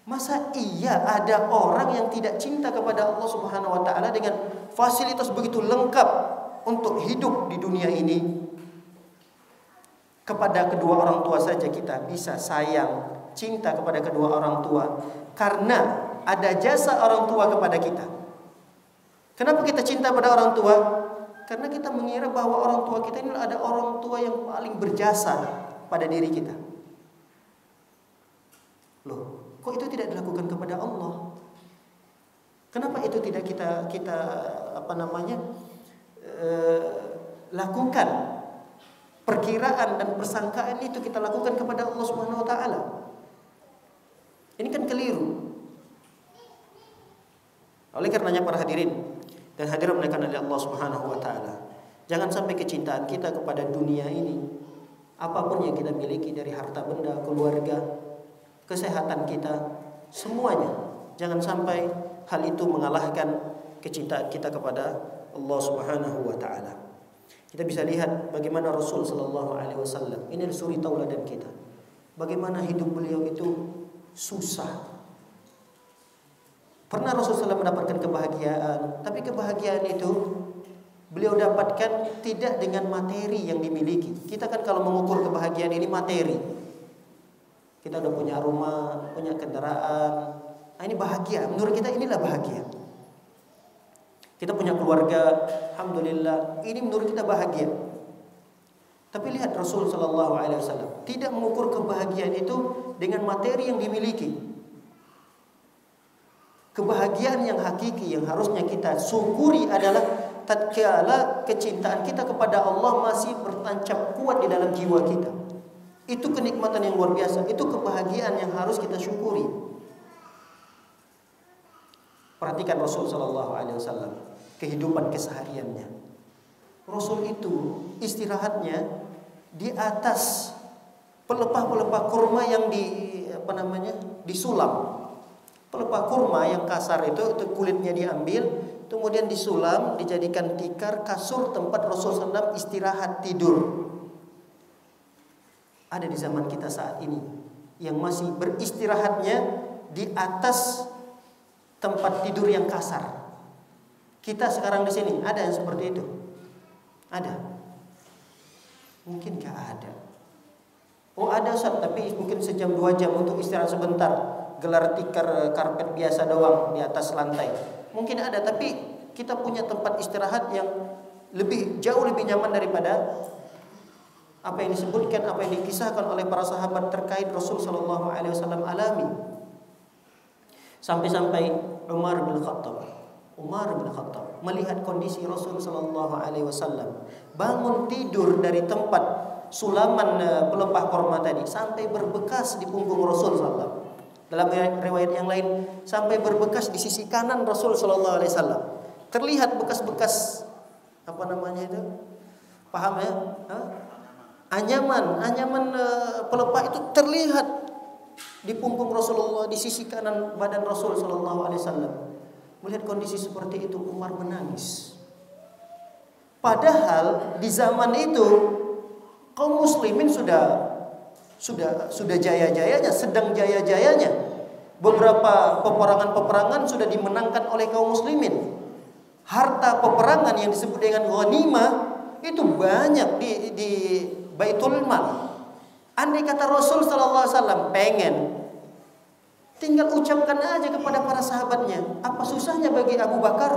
Speaker 2: Masa iya ada orang yang tidak cinta kepada Allah Subhanahu wa taala dengan fasilitas begitu lengkap untuk hidup di dunia ini? Kepada kedua orang tua saja kita bisa sayang, cinta kepada kedua orang tua karena ada jasa orang tua kepada kita. Kenapa kita cinta pada orang tua? Karena kita mengira bahwa orang tua kita ini ada orang tua yang paling berjasa pada diri kita. Loh, kok itu tidak dilakukan kepada Allah? Kenapa itu tidak kita lakukan? Perkiraan dan persangkaan itu kita lakukan kepada Allah Subhanahu wa taala. Ini kan keliru. Oleh karenanya para hadirin dan hadirin dimuliakan oleh Allah Subhanahu wa taala, jangan sampai kecintaan kita kepada dunia ini, apapun yang kita miliki dari harta benda, keluarga, kesehatan kita, semuanya, jangan sampai hal itu mengalahkan kecintaan kita kepada Allah Subhanahu wa taala. Kita bisa lihat bagaimana Rasul sallallahu alaihi wasallam, ini suri tauladan kita. Bagaimana hidup beliau itu susah. Pernah Rasulullah SAW mendapatkan kebahagiaan, tapi kebahagiaan itu beliau dapatkan tidak dengan materi yang dimiliki. Kita kan kalau mengukur kebahagiaan ini materi. Kita udah punya rumah, punya kendaraan. Nah, ini bahagia. Menurut kita inilah bahagia. Kita punya keluarga, alhamdulillah. Ini menurut kita bahagia. Tapi lihat Rasul sallallahu alaihi wasallam tidak mengukur kebahagiaan itu dengan materi yang dimiliki. Kebahagiaan yang hakiki yang harusnya kita syukuri adalah tatkala kecintaan kita kepada Allah masih bertancap kuat di dalam jiwa kita. Itu kenikmatan yang luar biasa. Itu kebahagiaan yang harus kita syukuri. Perhatikan Rasul sallallahu alaihi wasallam, kehidupan kesehariannya. Rasul itu istirahatnya di atas pelepah-pelepah kurma yang disulam. Pelepah kurma yang kasar itu kulitnya diambil, kemudian disulam, dijadikan tikar, kasur tempat Rasul SAW istirahat tidur. Ada di zaman kita saat ini yang masih beristirahatnya di atas tempat tidur yang kasar. Kita sekarang di sini ada yang seperti itu? Ada? Mungkin gak ada. Oh ada Ustaz, tapi mungkin sejam 2 jam untuk istirahat sebentar, gelar tikar karpet biasa doang di atas lantai. Mungkin ada, tapi kita punya tempat istirahat yang jauh lebih nyaman daripada apa yang disebutkan, apa yang dikisahkan oleh para sahabat terkait Rasul sallallahu alaihi wasallam alami. Sampai-sampai Umar bin Khattab Umar bin Khattab melihat kondisi Rasul sallallahu alaihi wasallam bangun tidur dari tempat sulaman pelepah korma tadi sampai berbekas di punggung Rasul sallallahu alaihi wasallam. Dalam riwayat yang lain sampai berbekas di sisi kanan Rasul sallallahu alaihi wasallam. Terlihat bekas-bekas apa namanya itu? Paham ya? Anyaman pelepah itu terlihat di punggung Rasulullah, di sisi kanan badan Rasul sallallahu alaihi wasallam. Melihat kondisi seperti itu Umar menangis. Padahal di zaman itu kaum muslimin sudah jaya-jayanya, sedang jaya-jayanya. Beberapa peperangan-peperangan sudah dimenangkan oleh kaum muslimin. Harta peperangan yang disebut dengan ghanimah itu banyak di Baitul Mal. Andai kata Rasul sallallahu alaihi wasallam pengen, tinggal ucapkan aja kepada para sahabatnya. Apa susahnya bagi Abu Bakar?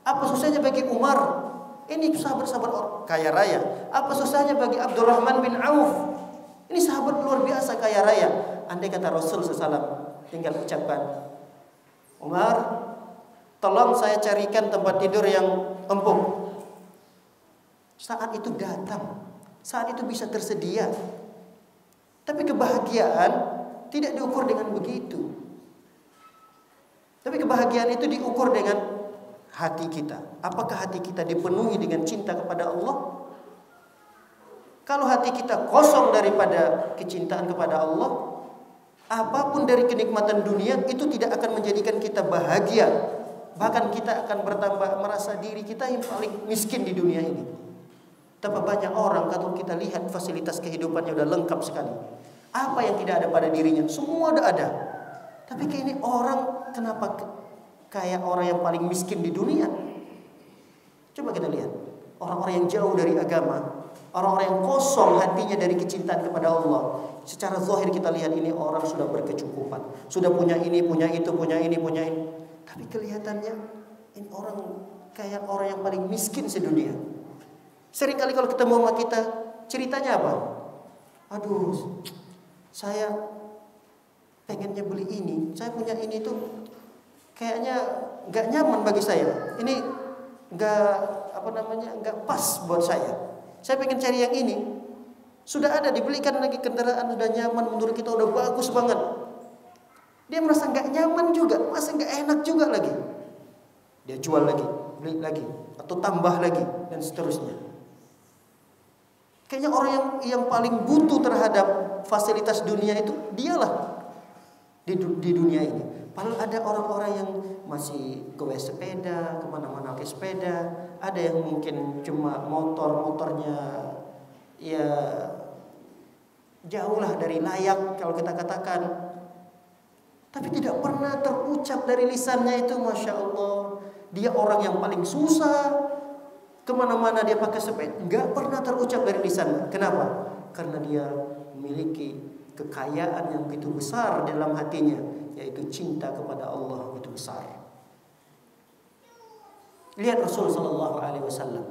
Speaker 2: Apa susahnya bagi Umar? Ini sahabat-sahabat orang kaya raya. Apa susahnya bagi Abdurrahman bin Auf? Ini sahabat luar biasa kaya raya. Andai kata Rasul SAW tinggal ucapkan, Umar, tolong saya carikan tempat tidur yang empuk. Saat itu datang, saat itu bisa tersedia. Tapi kebahagiaan tidak diukur dengan begitu. Tapi kebahagiaan itu diukur dengan hati kita. Apakah hati kita dipenuhi dengan cinta kepada Allah? Kalau hati kita kosong daripada kecintaan kepada Allah, apapun dari kenikmatan dunia itu tidak akan menjadikan kita bahagia. Bahkan kita akan bertambah merasa diri kita yang paling miskin di dunia ini. Tapi banyak orang kalau kita lihat fasilitas kehidupannya udah lengkap sekali. Apa yang tidak ada pada dirinya? Semua udah ada. Tapi kayak ini orang kenapa kayak orang yang paling miskin di dunia? Coba kita lihat. Orang-orang yang jauh dari agama, orang-orang yang kosong hatinya dari kecintaan kepada Allah. Secara zahir kita lihat ini orang sudah berkecukupan, sudah punya ini, punya itu, punya ini, punya ini. Tapi kelihatannya ini orang kayak orang yang paling miskin sedunia. Seringkali kalau ketemu sama kita, ceritanya apa? Aduh, saya pengennya beli ini, saya punya ini tuh kayaknya nggak nyaman bagi saya. Ini nggak pas buat saya. Saya pengen cari yang ini. Sudah ada dibelikan lagi kendaraan, sudah nyaman, menurut kita udah bagus banget. Dia merasa nggak nyaman juga, merasa nggak enak juga lagi. Dia jual lagi, beli lagi, atau tambah lagi dan seterusnya. Kayaknya orang yang paling butuh terhadap fasilitas dunia itu dialah di dunia ini. Padahal ada orang-orang yang masih goes sepeda, kemana-mana pakai sepeda. Ada yang mungkin cuma motornya ya jauh lah dari layak kalau kita katakan. Tapi tidak pernah terucap dari lisannya itu, Masya Allah, dia orang yang paling susah. Kemana-mana dia pakai sepeda, nggak pernah terucap dari lisan. Kenapa? Karena dia memiliki kekayaan yang begitu besar dalam hatinya, yaitu cinta kepada Allah begitu besar. Lihat Rasul Sallallahu Alaihi Wasallam.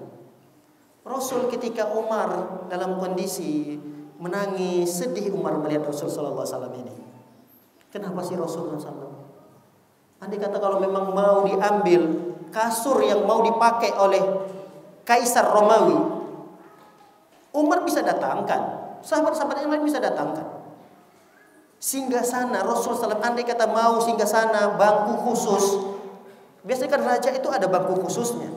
Speaker 2: Rasul ketika Umar dalam kondisi menangis, sedih Umar melihat Rasul Sallallahu Alaihi Wasallam ini. Kenapa sih Rasul SAW? Andai kata kalau memang mau diambil kasur yang mau dipakai oleh Kaisar Romawi, Umar bisa datangkan, sahabat-sahabat yang lain bisa datangkan. Singgasana Rasul SAW, andai kata mau singgasana, bangku khusus. Biasanya kan raja itu ada bangku khususnya,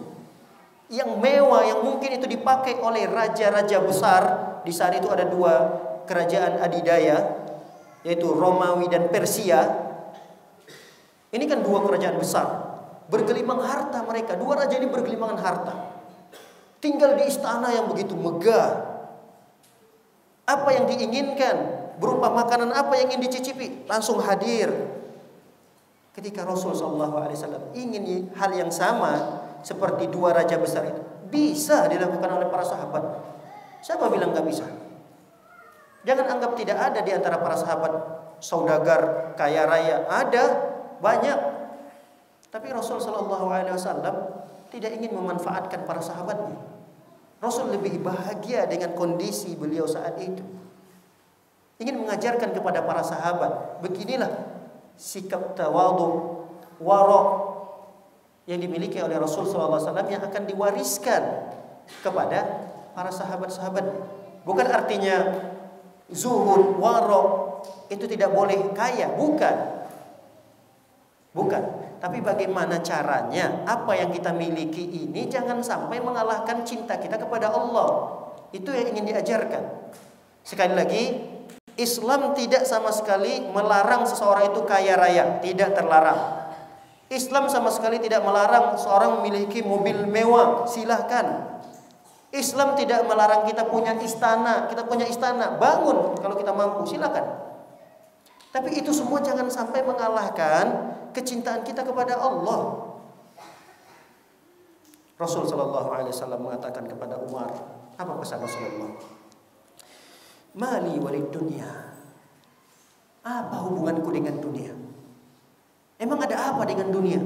Speaker 2: yang mewah, yang mungkin itu dipakai oleh raja-raja besar. Di saat itu ada dua kerajaan adidaya, yaitu Romawi dan Persia. Ini kan dua kerajaan besar, bergelimang harta mereka. Dua raja ini bergelimangan harta, tinggal di istana yang begitu megah. Apa yang diinginkan, berupa makanan apa yang ingin dicicipi, langsung hadir. Ketika Rasul SAW ingin hal yang sama seperti dua raja besar itu, bisa dilakukan oleh para sahabat. Siapa bilang gak bisa? Jangan anggap tidak ada di antara para sahabat saudagar kaya raya. Ada, banyak. Tapi Rasul SAW tidak ingin memanfaatkan para sahabatnya. Rasul lebih bahagia dengan kondisi beliau saat itu. Ingin mengajarkan kepada para sahabat, beginilah sikap tawadhu, wara yang dimiliki oleh Rasul SAW yang akan diwariskan kepada para sahabat-sahabat. Bukan artinya zuhud, warok itu tidak boleh kaya, bukan. Tapi bagaimana caranya? Apa yang kita miliki ini jangan sampai mengalahkan cinta kita kepada Allah. Itu yang ingin diajarkan. Sekali lagi, Islam tidak sama sekali melarang seseorang itu kaya raya, tidak terlarang. Islam sama sekali tidak melarang seorang memiliki mobil mewah, silahkan. Islam tidak melarang kita punya istana, bangun kalau kita mampu, silakan. Tapi itu semua jangan sampai mengalahkan kecintaan kita kepada Allah. Rasul sallallahu alaihi wasallam mengatakan kepada Umar, apa pesan Rasulullah? Mali walid dunya. Apa hubunganku dengan dunia? Emang ada apa dengan dunia?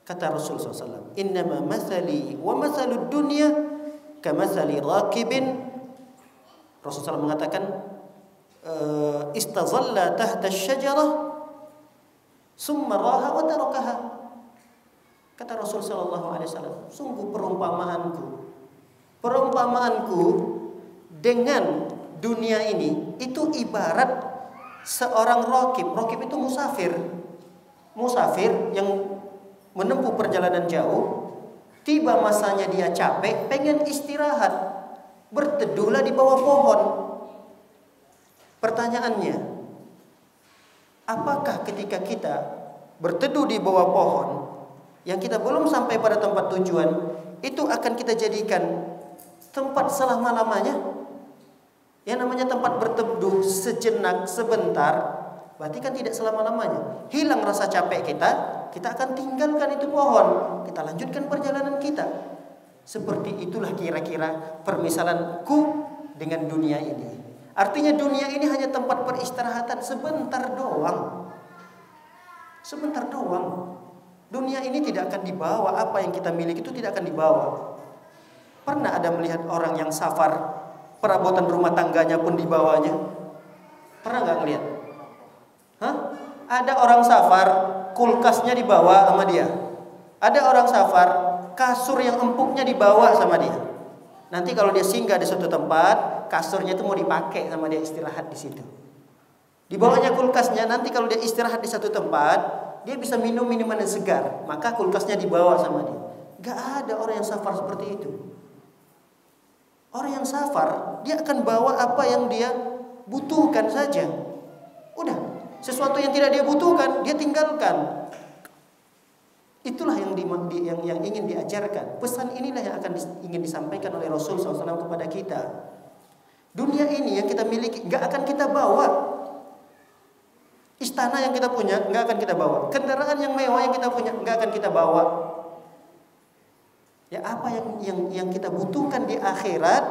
Speaker 2: Kata Rasul SAW, innama mathali wa mathalud dunya kamathali rakibin. Rasul SAW mengatakan, istazalla tahta syajarah summa raha wa tarakaha. Kata Rasul SAW, sungguh perumpamaanku dengan dunia ini itu ibarat seorang rakib. Rakib itu musafir yang menempuh perjalanan jauh, tiba masanya dia capek, pengen istirahat, berteduhlah di bawah pohon. Pertanyaannya, apakah ketika kita berteduh di bawah pohon yang kita belum sampai pada tempat tujuan, itu akan kita jadikan tempat selama-lamanya? Yang namanya tempat berteduh sejenak, sebentar, berarti kan tidak selama-lamanya. Hilang rasa capek kita akan tinggalkan itu pohon, kita lanjutkan perjalanan kita. Seperti itulah kira-kira permisalanku dengan dunia ini. Artinya dunia ini hanya tempat peristirahatan sebentar doang. Dunia ini tidak akan dibawa, apa yang kita miliki itu tidak akan dibawa. Pernah ada melihat orang yang safar, perabotan rumah tangganya pun dibawanya? Pernah nggak ngelihat? Ada orang safar, kulkasnya dibawa sama dia. Ada orang safar, kasur yang empuknya dibawa sama dia. Nanti kalau dia singgah di suatu tempat, kasurnya itu mau dipakai sama dia, istirahat di situ. Dibawanya kulkasnya, nanti kalau dia istirahat di satu tempat, dia bisa minum minuman yang segar, maka kulkasnya dibawa sama dia. Gak ada orang yang safar seperti itu. Orang yang safar, dia akan bawa apa yang dia butuhkan saja. Udah, sesuatu yang tidak dia butuhkan, dia tinggalkan. Itulah yang ingin diajarkan. Pesan inilah yang ingin disampaikan oleh Rasul SAW kepada kita. Dunia ini yang kita miliki gak akan kita bawa. Istana yang kita punya gak akan kita bawa. Kendaraan yang mewah yang kita punya gak akan kita bawa. Ya, apa yang kita butuhkan di akhirat,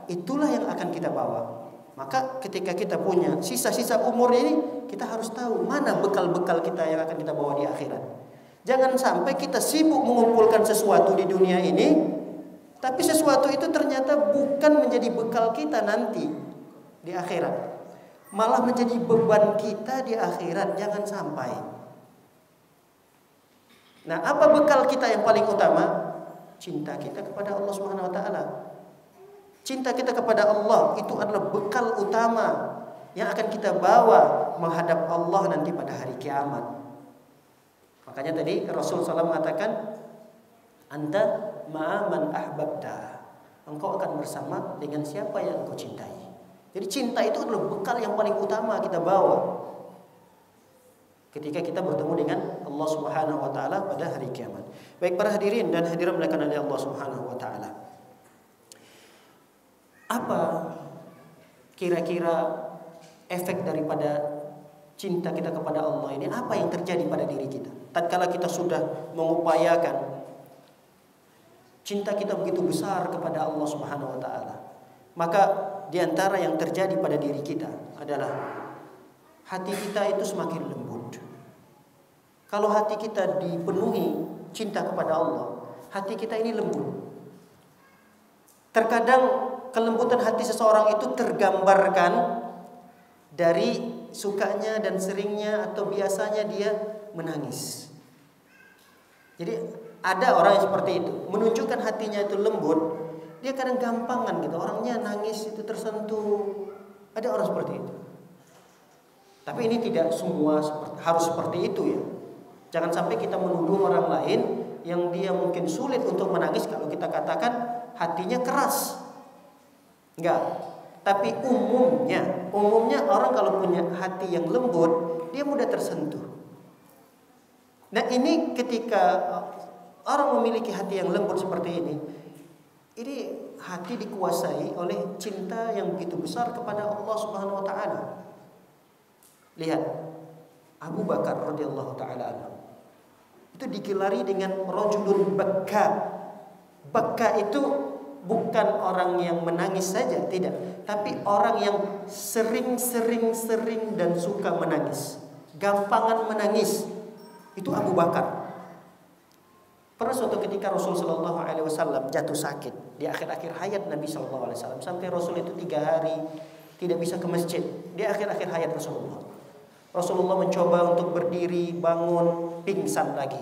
Speaker 2: itulah yang akan kita bawa. Maka ketika kita punya sisa-sisa umur ini, kita harus tahu mana bekal-bekal kita yang akan kita bawa di akhirat. Jangan sampai kita sibuk mengumpulkan sesuatu di dunia ini, tapi sesuatu itu ternyata bukan menjadi bekal kita nanti di akhirat, malah menjadi beban kita di akhirat. Jangan sampai. Nah, apa bekal kita yang paling utama? Cinta kita kepada Allah Subhanahu wa taala. Cinta kita kepada Allah itu adalah bekal utama yang akan kita bawa menghadap Allah nanti pada hari kiamat. Makanya tadi Rasul SAW mengatakan, anta ma'aman ahbabta, engkau akan bersama dengan siapa yang engkau cintai. Jadi cinta itu adalah bekal yang paling utama kita bawa ketika kita bertemu dengan Allah Subhanahu wa taala pada hari kiamat. Baik para hadirin dan hadirat dimuliakan oleh Allah Subhanahu wa taala. Apa kira-kira efek daripada cinta kita kepada Allah ini? Apa yang terjadi pada diri kita tatkala kita sudah mengupayakan cinta kita begitu besar kepada Allah Subhanahu wa taala? Maka di antara yang terjadi pada diri kita adalah hati kita itu semakin lembut. Kalau hati kita dipenuhi cinta kepada Allah, hati kita ini lembut. Terkadang kelembutan hati seseorang itu tergambarkan dari sukanya dan seringnya atau biasanya dia menangis. Jadi ada orang yang seperti itu, menunjukkan hatinya itu lembut, dia kadang gampangan gitu, orangnya nangis itu tersentuh. Ada orang seperti itu. Tapi ini tidak semua harus seperti itu ya. Jangan sampai kita menuduh orang lain yang dia mungkin sulit untuk menangis kalau kita katakan hatinya keras. Enggak. Tapi umumnya orang kalau punya hati yang lembut, dia mudah tersentuh. Nah ini ketika orang memiliki hati yang lembut seperti ini hati dikuasai oleh cinta yang begitu besar kepada Allah Subhanahu wa taala. Lihat Abu Bakar radhiyallahu taala anhu. Itu digelari dengan rajulun bakka. Bakka itu bukan orang yang menangis saja, tidak, tapi orang yang sering dan suka menangis, gampangan menangis. Itu Abu Bakar. Pernah suatu ketika Rasul sallallahu alaihi wasallam jatuh sakit di akhir-akhir hayat Nabi sallallahu alaihi wasallam, sampai Rasul itu 3 hari tidak bisa ke masjid. Di akhir-akhir hayat Rasulullah mencoba untuk berdiri, bangun, pingsan lagi.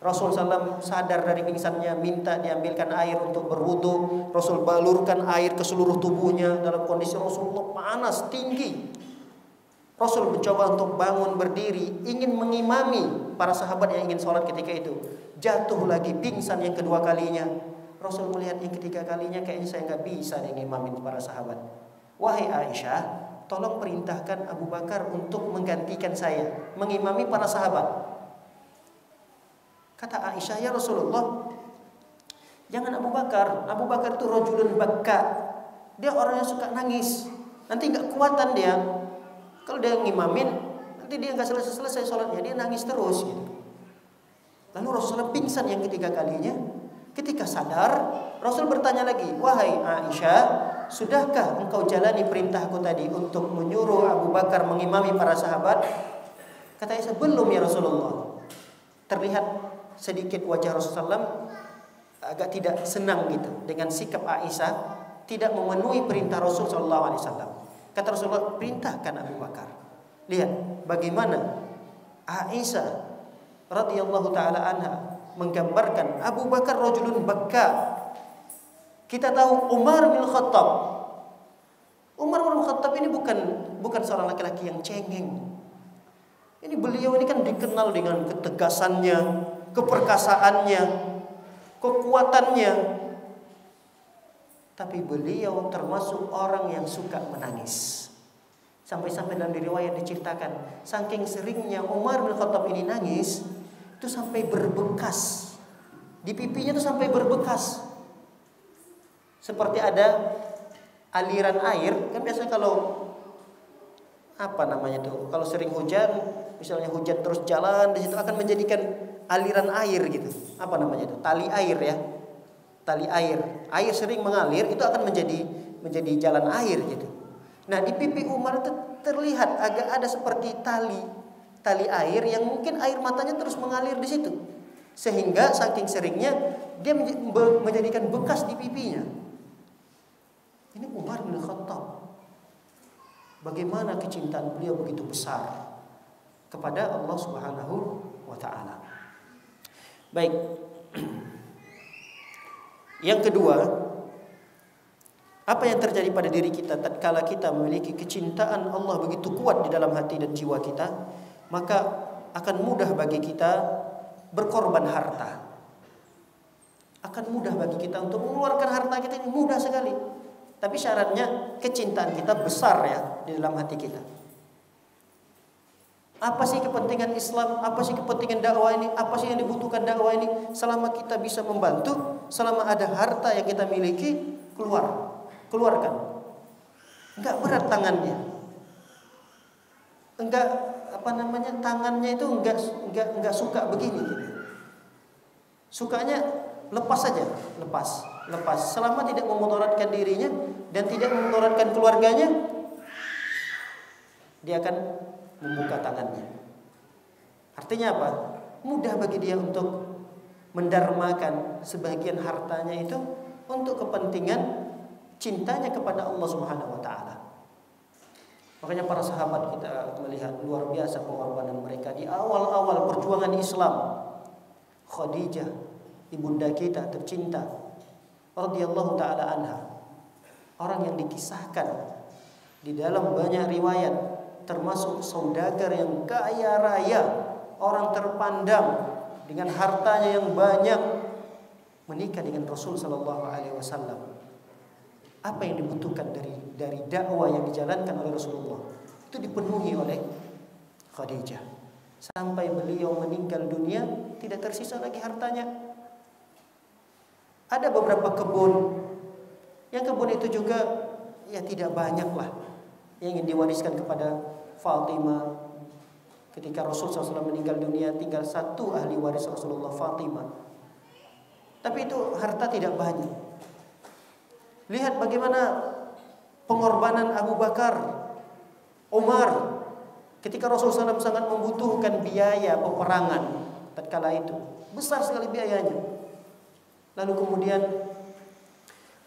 Speaker 2: Rasul SAW sadar dari pingsannya, minta diambilkan air untuk berwudu. Rasul balurkan air ke seluruh tubuhnya. Dalam kondisi Rasulullah panas tinggi, Rasul mencoba untuk bangun berdiri, ingin mengimami para sahabat yang ingin sholat ketika itu. Jatuh lagi, pingsan yang kedua kalinya. Rasul melihat yang ketiga kalinya, kayaknya saya nggak bisa ngimamin para sahabat. Wahai Aisyah, tolong perintahkan Abu Bakar untuk menggantikan saya, mengimami para sahabat. Kata Aisyah, ya Rasulullah, jangan Abu Bakar. Abu Bakar itu rajulun bakka. Dia orang yang suka nangis. Nanti nggak kuatan dia. Kalau dia ngimamin, nanti dia nggak selesai sholatnya, dia nangis terus gitu. Lalu Rasulullah pingsan yang ketiga kalinya. Ketika sadar, Rasul bertanya lagi, wahai Aisyah, sudahkah engkau jalani perintahku tadi untuk menyuruh Abu Bakar mengimami para sahabat? Kata Aisyah, belum ya Rasulullah. Terlihat sedikit wajah Rasulullah agak tidak senang gitu dengan sikap Aisyah tidak memenuhi perintah Rasul sallallahu alaihi wasallam. Kata Rasulullah, perintahkan Abu Bakar. Lihat bagaimana Aisyah radhiyallahu taala anha menggambarkan Abu Bakar rajulun bakka. Kita tahu Umar bin Khattab. Umar bin Khattab ini bukan seorang laki-laki yang cengeng. Ini beliau ini kan dikenal dengan ketegasannya, keperkasaannya, kekuatannya. Tapi beliau termasuk orang yang suka menangis. Sampai-sampai dalam riwayat diceritakan, saking seringnya Umar bin Khattab ini nangis, itu sampai berbekas. Di pipinya itu sampai berbekas. Seperti ada aliran air, kan biasanya kalau kalau sering hujan, misalnya hujan terus jalan di situ akan menjadikan aliran air gitu. Tali air ya. Tali air. Air sering mengalir itu akan menjadi jalan air gitu. Nah, di pipi Umar itu terlihat agak ada seperti tali air yang mungkin air matanya terus mengalir di situ. Sehingga saking seringnya dia menjadikan bekas di pipinya. Ini Umar bin Khattab. Bagaimana kecintaan beliau begitu besar kepada Allah Subhanahu wa taala. Baik. Yang kedua, apa yang terjadi pada diri kita tatkala kita memiliki kecintaan Allah begitu kuat di dalam hati dan jiwa kita, maka akan mudah bagi kita berkorban harta. Akan mudah bagi kita untuk mengeluarkan harta kita, ini mudah sekali. Tapi syaratnya kecintaan kita besar ya di dalam hati kita. Apa sih kepentingan Islam? Apa sih kepentingan dakwah ini? Apa sih yang dibutuhkan dakwah ini? Selama kita bisa membantu, selama ada harta yang kita miliki, keluarkan. Enggak berat tangannya. Tangannya itu enggak suka begini gitu. Sukanya lepas saja, lepas. Selama tidak memudaratkan dirinya dan tidak memudaratkan keluarganya, dia akan membuka tangannya. Artinya apa? Mudah bagi dia untuk mendarmakan sebagian hartanya itu untuk kepentingan cintanya kepada Allah Subhanahu wa taala. Makanya para sahabat kita melihat luar biasa pengorbanan mereka di awal-awal perjuangan Islam. Khadijah, ibunda kita tercinta, radhiyallahu taala anha, orang yang dikisahkan di dalam banyak riwayat termasuk saudagar yang kaya raya, orang terpandang dengan hartanya yang banyak, menikah dengan Rasul sallallahu alaihi wasallam. Apa yang dibutuhkan dari dakwah yang dijalankan oleh Rasulullah itu dipenuhi oleh Khadijah. Sampai beliau meninggal dunia tidak tersisa lagi hartanya. Ada beberapa kebun, yang kebun itu juga ya tidak banyak lah yang ingin diwariskan kepada Fatimah. Ketika Rasul SAW meninggal dunia, tinggal satu ahli waris Rasulullah, Fatimah. Tapi itu harta tidak banyak. Lihat bagaimana pengorbanan Abu Bakar, Umar, ketika Rasulullah SAW sangat membutuhkan biaya peperangan tatkala itu. Besar sekali biayanya. Lalu kemudian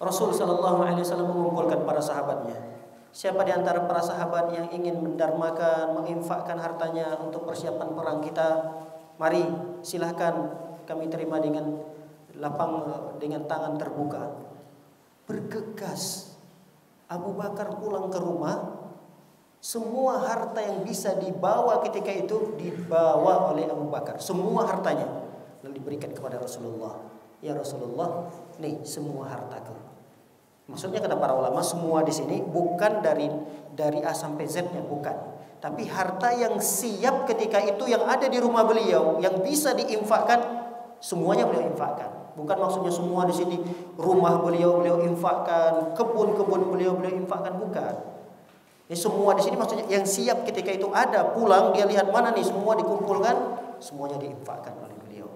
Speaker 2: Rasul SAW mengumpulkan para sahabatnya. Siapa di antara para sahabat yang ingin mendarmakan, menginfakkan hartanya untuk persiapan perang kita? Mari, silahkan, kami terima dengan lapang, dengan tangan terbuka. Bergegas Abu Bakar pulang ke rumah. Semua harta yang bisa dibawa ketika itu dibawa oleh Abu Bakar, semua hartanya, lalu diberikan kepada Rasulullah. Ya Rasulullah, nih semua hartaku. Maksudnya kata para ulama, semua di sini bukan dari A sampai Z-nya, bukan. Tapi harta yang siap ketika itu yang ada di rumah beliau, yang bisa diinfakkan, semuanya beliau infakkan. Bukan maksudnya semua di sini rumah beliau infakkan, kebun beliau infakkan, bukan. Ini semua di sini maksudnya yang siap ketika itu ada, pulang dia lihat mana nih semua dikumpulkan, semuanya diinfakkan oleh beliau.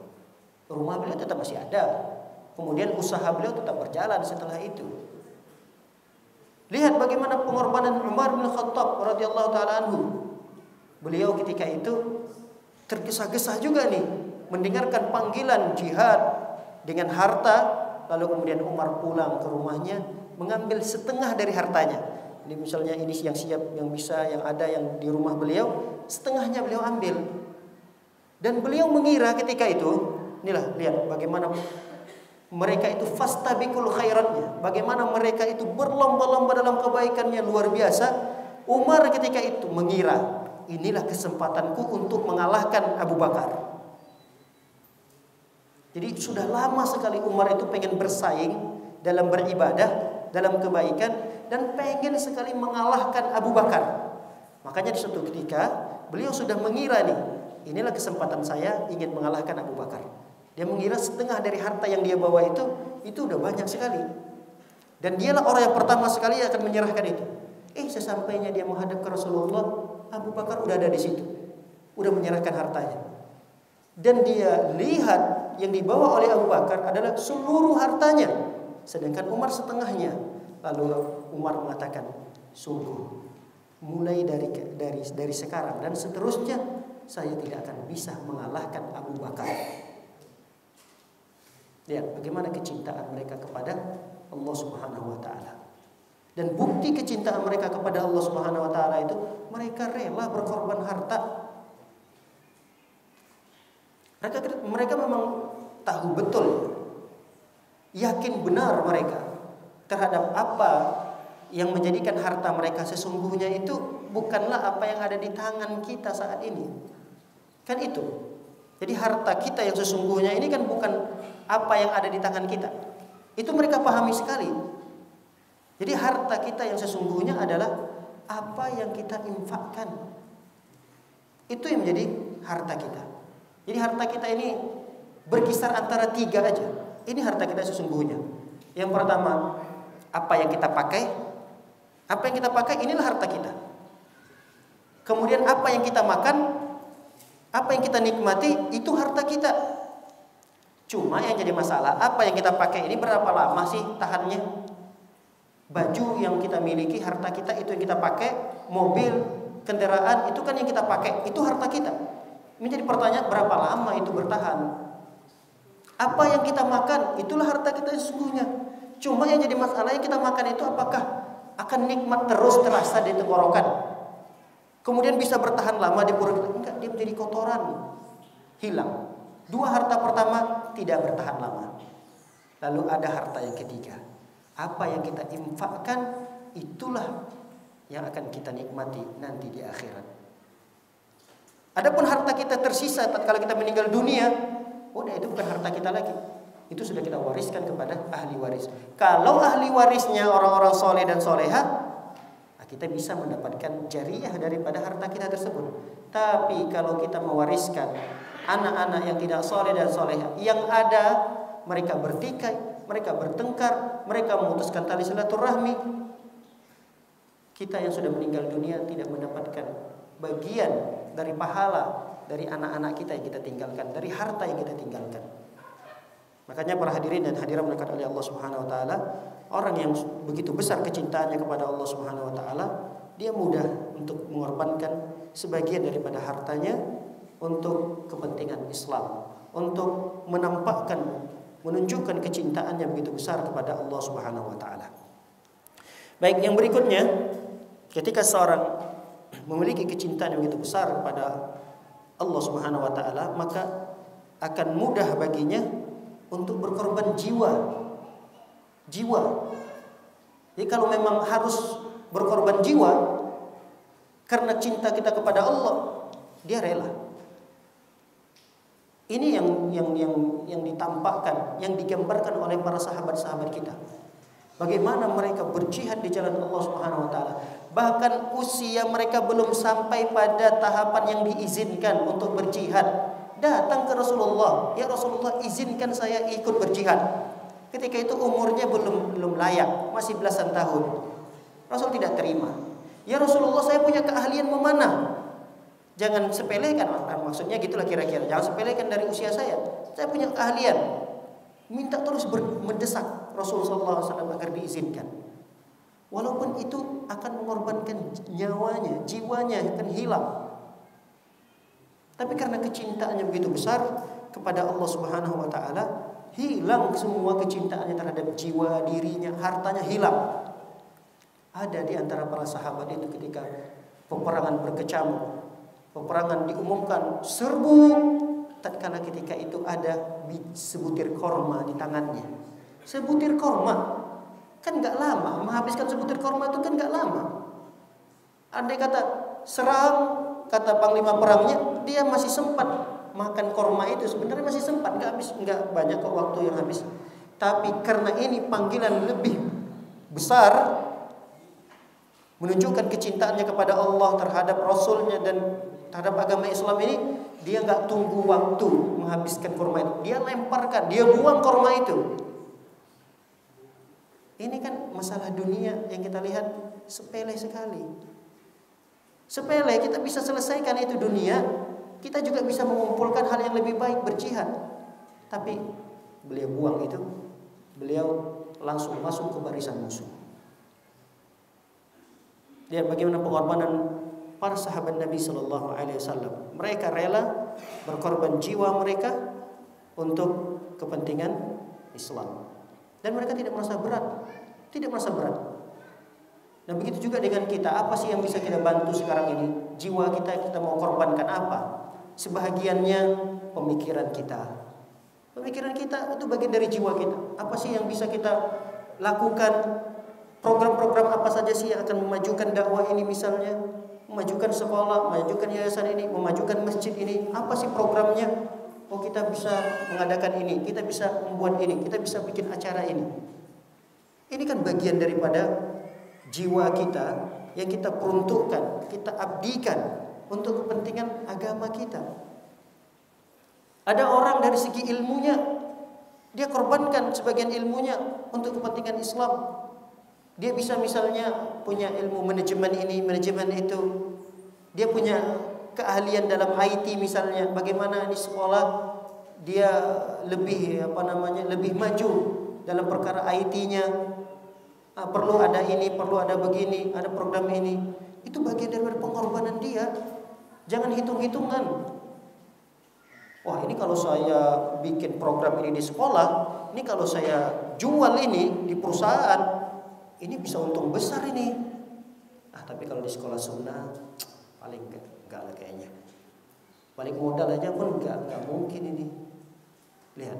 Speaker 2: Rumah beliau tetap masih ada. Kemudian usaha beliau tetap berjalan setelah itu. Lihat bagaimana pengorbanan Umar bin Khattab radhiyallahu taala anhu. Beliau ketika itu tergesa-gesa juga nih mendengarkan panggilan jihad dengan harta, lalu kemudian Umar pulang ke rumahnya mengambil setengah dari hartanya. Ini misalnya ini yang siap, yang bisa, yang ada yang di rumah beliau, setengahnya beliau ambil. Dan beliau mengira ketika itu, inilah lihat bagaimana mereka itu fastabiqul khairatnya, bagaimana mereka itu berlomba-lomba dalam kebaikannya luar biasa. Umar ketika itu mengira, inilah kesempatanku untuk mengalahkan Abu Bakar. Jadi sudah lama sekali Umar itu pengen bersaing dalam beribadah, dalam kebaikan, dan pengen sekali mengalahkan Abu Bakar. Makanya di suatu ketika beliau sudah mengira nih, inilah kesempatan saya ingin mengalahkan Abu Bakar. Dia mengira setengah dari harta yang dia bawa itu udah banyak sekali. Dan dialah orang yang pertama sekali yang akan menyerahkan itu. Sesampainya dia menghadap ke Rasulullah, Abu Bakar udah ada di situ, udah menyerahkan hartanya. Dan dia lihat yang dibawa oleh Abu Bakar adalah seluruh hartanya, sedangkan Umar setengahnya. Lalu Umar mengatakan, sungguh mulai dari sekarang dan seterusnya saya tidak akan bisa mengalahkan Abu Bakar. Lihat bagaimana kecintaan mereka kepada Allah Subhanahu wa taala. Dan bukti kecintaan mereka kepada Allah Subhanahu wa taala itu mereka rela berkorban harta. Mereka memang tahu betul, yakin benar mereka terhadap apa yang menjadikan harta mereka sesungguhnya itu bukanlah apa yang ada di tangan kita saat ini. Kan itu. Jadi harta kita yang sesungguhnya ini kan bukan apa yang ada di tangan kita. Itu mereka pahami sekali. Jadi harta kita yang sesungguhnya adalah apa yang kita infakkan. Itu yang menjadi harta kita. Jadi harta kita ini berkisar antara 3 aja. Ini harta kita sesungguhnya. Yang pertama, apa yang kita pakai. Apa yang kita pakai inilah harta kita. Kemudian apa yang kita makan, apa yang kita nikmati, itu harta kita. Cuma yang jadi masalah, apa yang kita pakai ini berapa lama sih tahannya? Baju yang kita miliki, harta kita, itu yang kita pakai. Mobil, kendaraan, itu kan yang kita pakai. Itu harta kita. Menjadi pertanyaan, berapa lama itu bertahan? Apa yang kita makan, itulah harta kita sesungguhnya. Cuma yang jadi masalah, yang kita makan itu apakah akan nikmat terus terasa di tenggorokan? Kemudian bisa bertahan lama di perut? Enggak, dia menjadi kotoran, hilang. Dua harta pertama tidak bertahan lama. Lalu ada harta yang ketiga. Apa yang kita infakkan, itulah yang akan kita nikmati nanti di akhirat. Adapun harta kita tersisa tatkala kita meninggal dunia, udah itu bukan harta kita lagi. Itu sudah kita wariskan kepada ahli waris. Kalau ahli warisnya orang-orang soleh dan soleha, kita bisa mendapatkan jariah daripada harta kita tersebut. Tapi kalau kita mewariskan anak-anak yang tidak soleh dan soleha, yang ada mereka bertikai, mereka bertengkar, mereka memutuskan tali silaturahmi, kita yang sudah meninggal dunia tidak mendapatkan bagian dari pahala dari anak-anak kita yang kita tinggalkan, dari harta yang kita tinggalkan. Makanya para hadirin dan hadirat dimuliakan oleh Allah Subhanahu wa taala, orang yang begitu besar kecintaannya kepada Allah Subhanahu wa taala, dia mudah untuk mengorbankan sebagian daripada hartanya untuk kepentingan Islam, untuk menampakkan, menunjukkan kecintaannya begitu besar kepada Allah Subhanahu wa taala. Baik, yang berikutnya, ketika seorang memiliki kecintaan yang begitu besar kepada Allah Subhanahu wa taala, maka akan mudah baginya untuk berkorban jiwa. Jadi kalau memang harus berkorban jiwa karena cinta kita kepada Allah, dia rela. Ini yang ditampakkan, yang digambarkan oleh para sahabat-sahabat kita. Bagaimana mereka berjihad di jalan Allah Subhanahu wa taala. Bahkan usia mereka belum sampai pada tahapan yang diizinkan untuk berjihad. Datang ke Rasulullah, "Ya Rasulullah, izinkan saya ikut berjihad." Ketika itu umurnya belum layak, masih belasan tahun. Rasul tidak terima. "Ya Rasulullah, saya punya keahlian memanah." Jangan sepelekan, maksudnya gitulah kira-kira. Jangan sepelekan dari usia saya. Saya punya keahlian. Minta terus mendesak Rasulullah SAW agar diizinkan. Walaupun itu akan mengorbankan nyawanya, jiwanya akan hilang. Tapi karena kecintaannya begitu besar kepada Allah Subhanahu wa taala, hilang semua kecintaannya terhadap jiwa dirinya, hartanya hilang. Ada di antara para sahabat itu ketika peperangan berkecamuk, peperangan diumumkan, serbu, tatkala ketika itu ada sebutir korma di tangannya. Sebutir korma kan enggak lama, menghabiskan sebutir korma itu kan enggak lama. Andai kata serang, kata panglima perangnya, dia masih sempat makan korma itu, sebenarnya masih sempat, enggak banyak kok waktu yang habis. Tapi karena ini panggilan lebih besar, menunjukkan kecintaannya kepada Allah, terhadap Rasulnya dan terhadap agama Islam ini, dia enggak tunggu waktu menghabiskan korma itu, dia lemparkan, dia buang korma itu. Ini kan masalah dunia yang kita lihat sepele sekali. Sepele, kita bisa selesaikan itu dunia, kita juga bisa mengumpulkan hal yang lebih baik, berjihad. Tapi beliau buang itu, beliau langsung masuk ke barisan musuh. Lihat bagaimana pengorbanan para sahabat Nabi Sallallahu Alaihi Wasallam. Mereka rela berkorban jiwa mereka untuk kepentingan Islam, dan mereka tidak merasa berat. Dan begitu juga dengan kita. Apa sih yang bisa kita bantu sekarang ini? Jiwa kita mau korbankan apa? Sebahagiannya pemikiran kita. Pemikiran kita itu bagian dari jiwa kita. Apa sih yang bisa kita lakukan? Program-program apa saja sih yang akan memajukan dakwah ini, misalnya memajukan sekolah, memajukan yayasan ini, memajukan masjid ini? Apa sih programnya? Oh, kita bisa mengadakan ini, kita bisa membuat ini, kita bisa bikin acara ini. Ini kan bagian daripada jiwa kita yang kita peruntukkan, kita abdikan untuk kepentingan agama kita. Ada orang dari segi ilmunya, dia korbankan sebagian ilmunya untuk kepentingan Islam. Dia bisa misalnya punya ilmu manajemen ini, manajemen itu. Dia punya keahlian dalam IT misalnya. Bagaimana di sekolah dia lebih lebih maju dalam perkara IT-nya. Perlu ada ini, perlu ada begini, ada program ini. Itu bagian dari pengorbanan dia. Jangan hitung-hitungan. Wah, ini kalau saya bikin program ini di sekolah, ini kalau saya jual ini di perusahaan, ini bisa untung besar ini. Tapi kalau di sekolah sunnah, paling enggak lah kayaknya. Paling modal aja pun enggak mungkin ini. Lihat.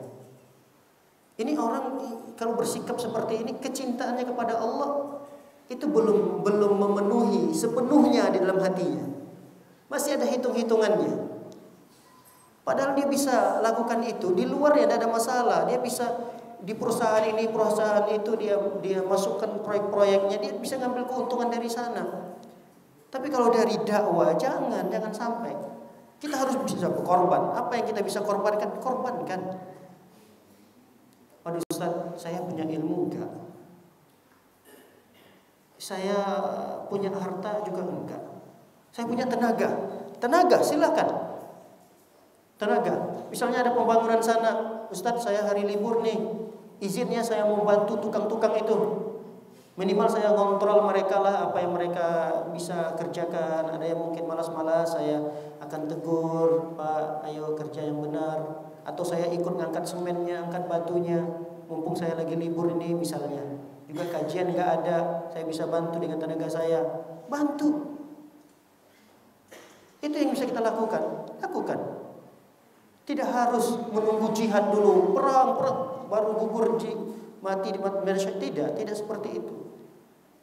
Speaker 2: Ini orang kalau bersikap seperti ini, kecintaannya kepada Allah itu belum memenuhi sepenuhnya di dalam hatinya. Masih ada hitung-hitungannya. Padahal dia bisa lakukan itu di luar ya tidak ada masalah. Dia bisa di perusahaan ini, perusahaan itu dia masukkan proyek-proyeknya, dia bisa ngambil keuntungan dari sana. Tapi kalau dari dakwah jangan sampai. Kita harus bisa berkorban. Apa yang kita bisa korbankan, korbankan. Waduh Ustaz, saya punya ilmu enggak? Saya punya harta juga enggak? Saya punya tenaga silakan. Tenaga, misalnya ada pembangunan sana, Ustaz saya hari libur nih, izinnya saya mau bantu tukang-tukang itu. Minimal saya ngontrol mereka lah, apa yang mereka bisa kerjakan. Ada yang mungkin malas-malas, saya akan tegur, Pak ayo kerja yang benar. Atau saya ikut ngangkat semennya, angkat batunya, mumpung saya lagi libur ini misalnya. Juga kajian gak ada, saya bisa bantu dengan tenaga saya. Bantu. Itu yang bisa kita lakukan. Tidak harus menunggu jihad dulu, perang baru gugur mati di Malaysia. Tidak seperti itu.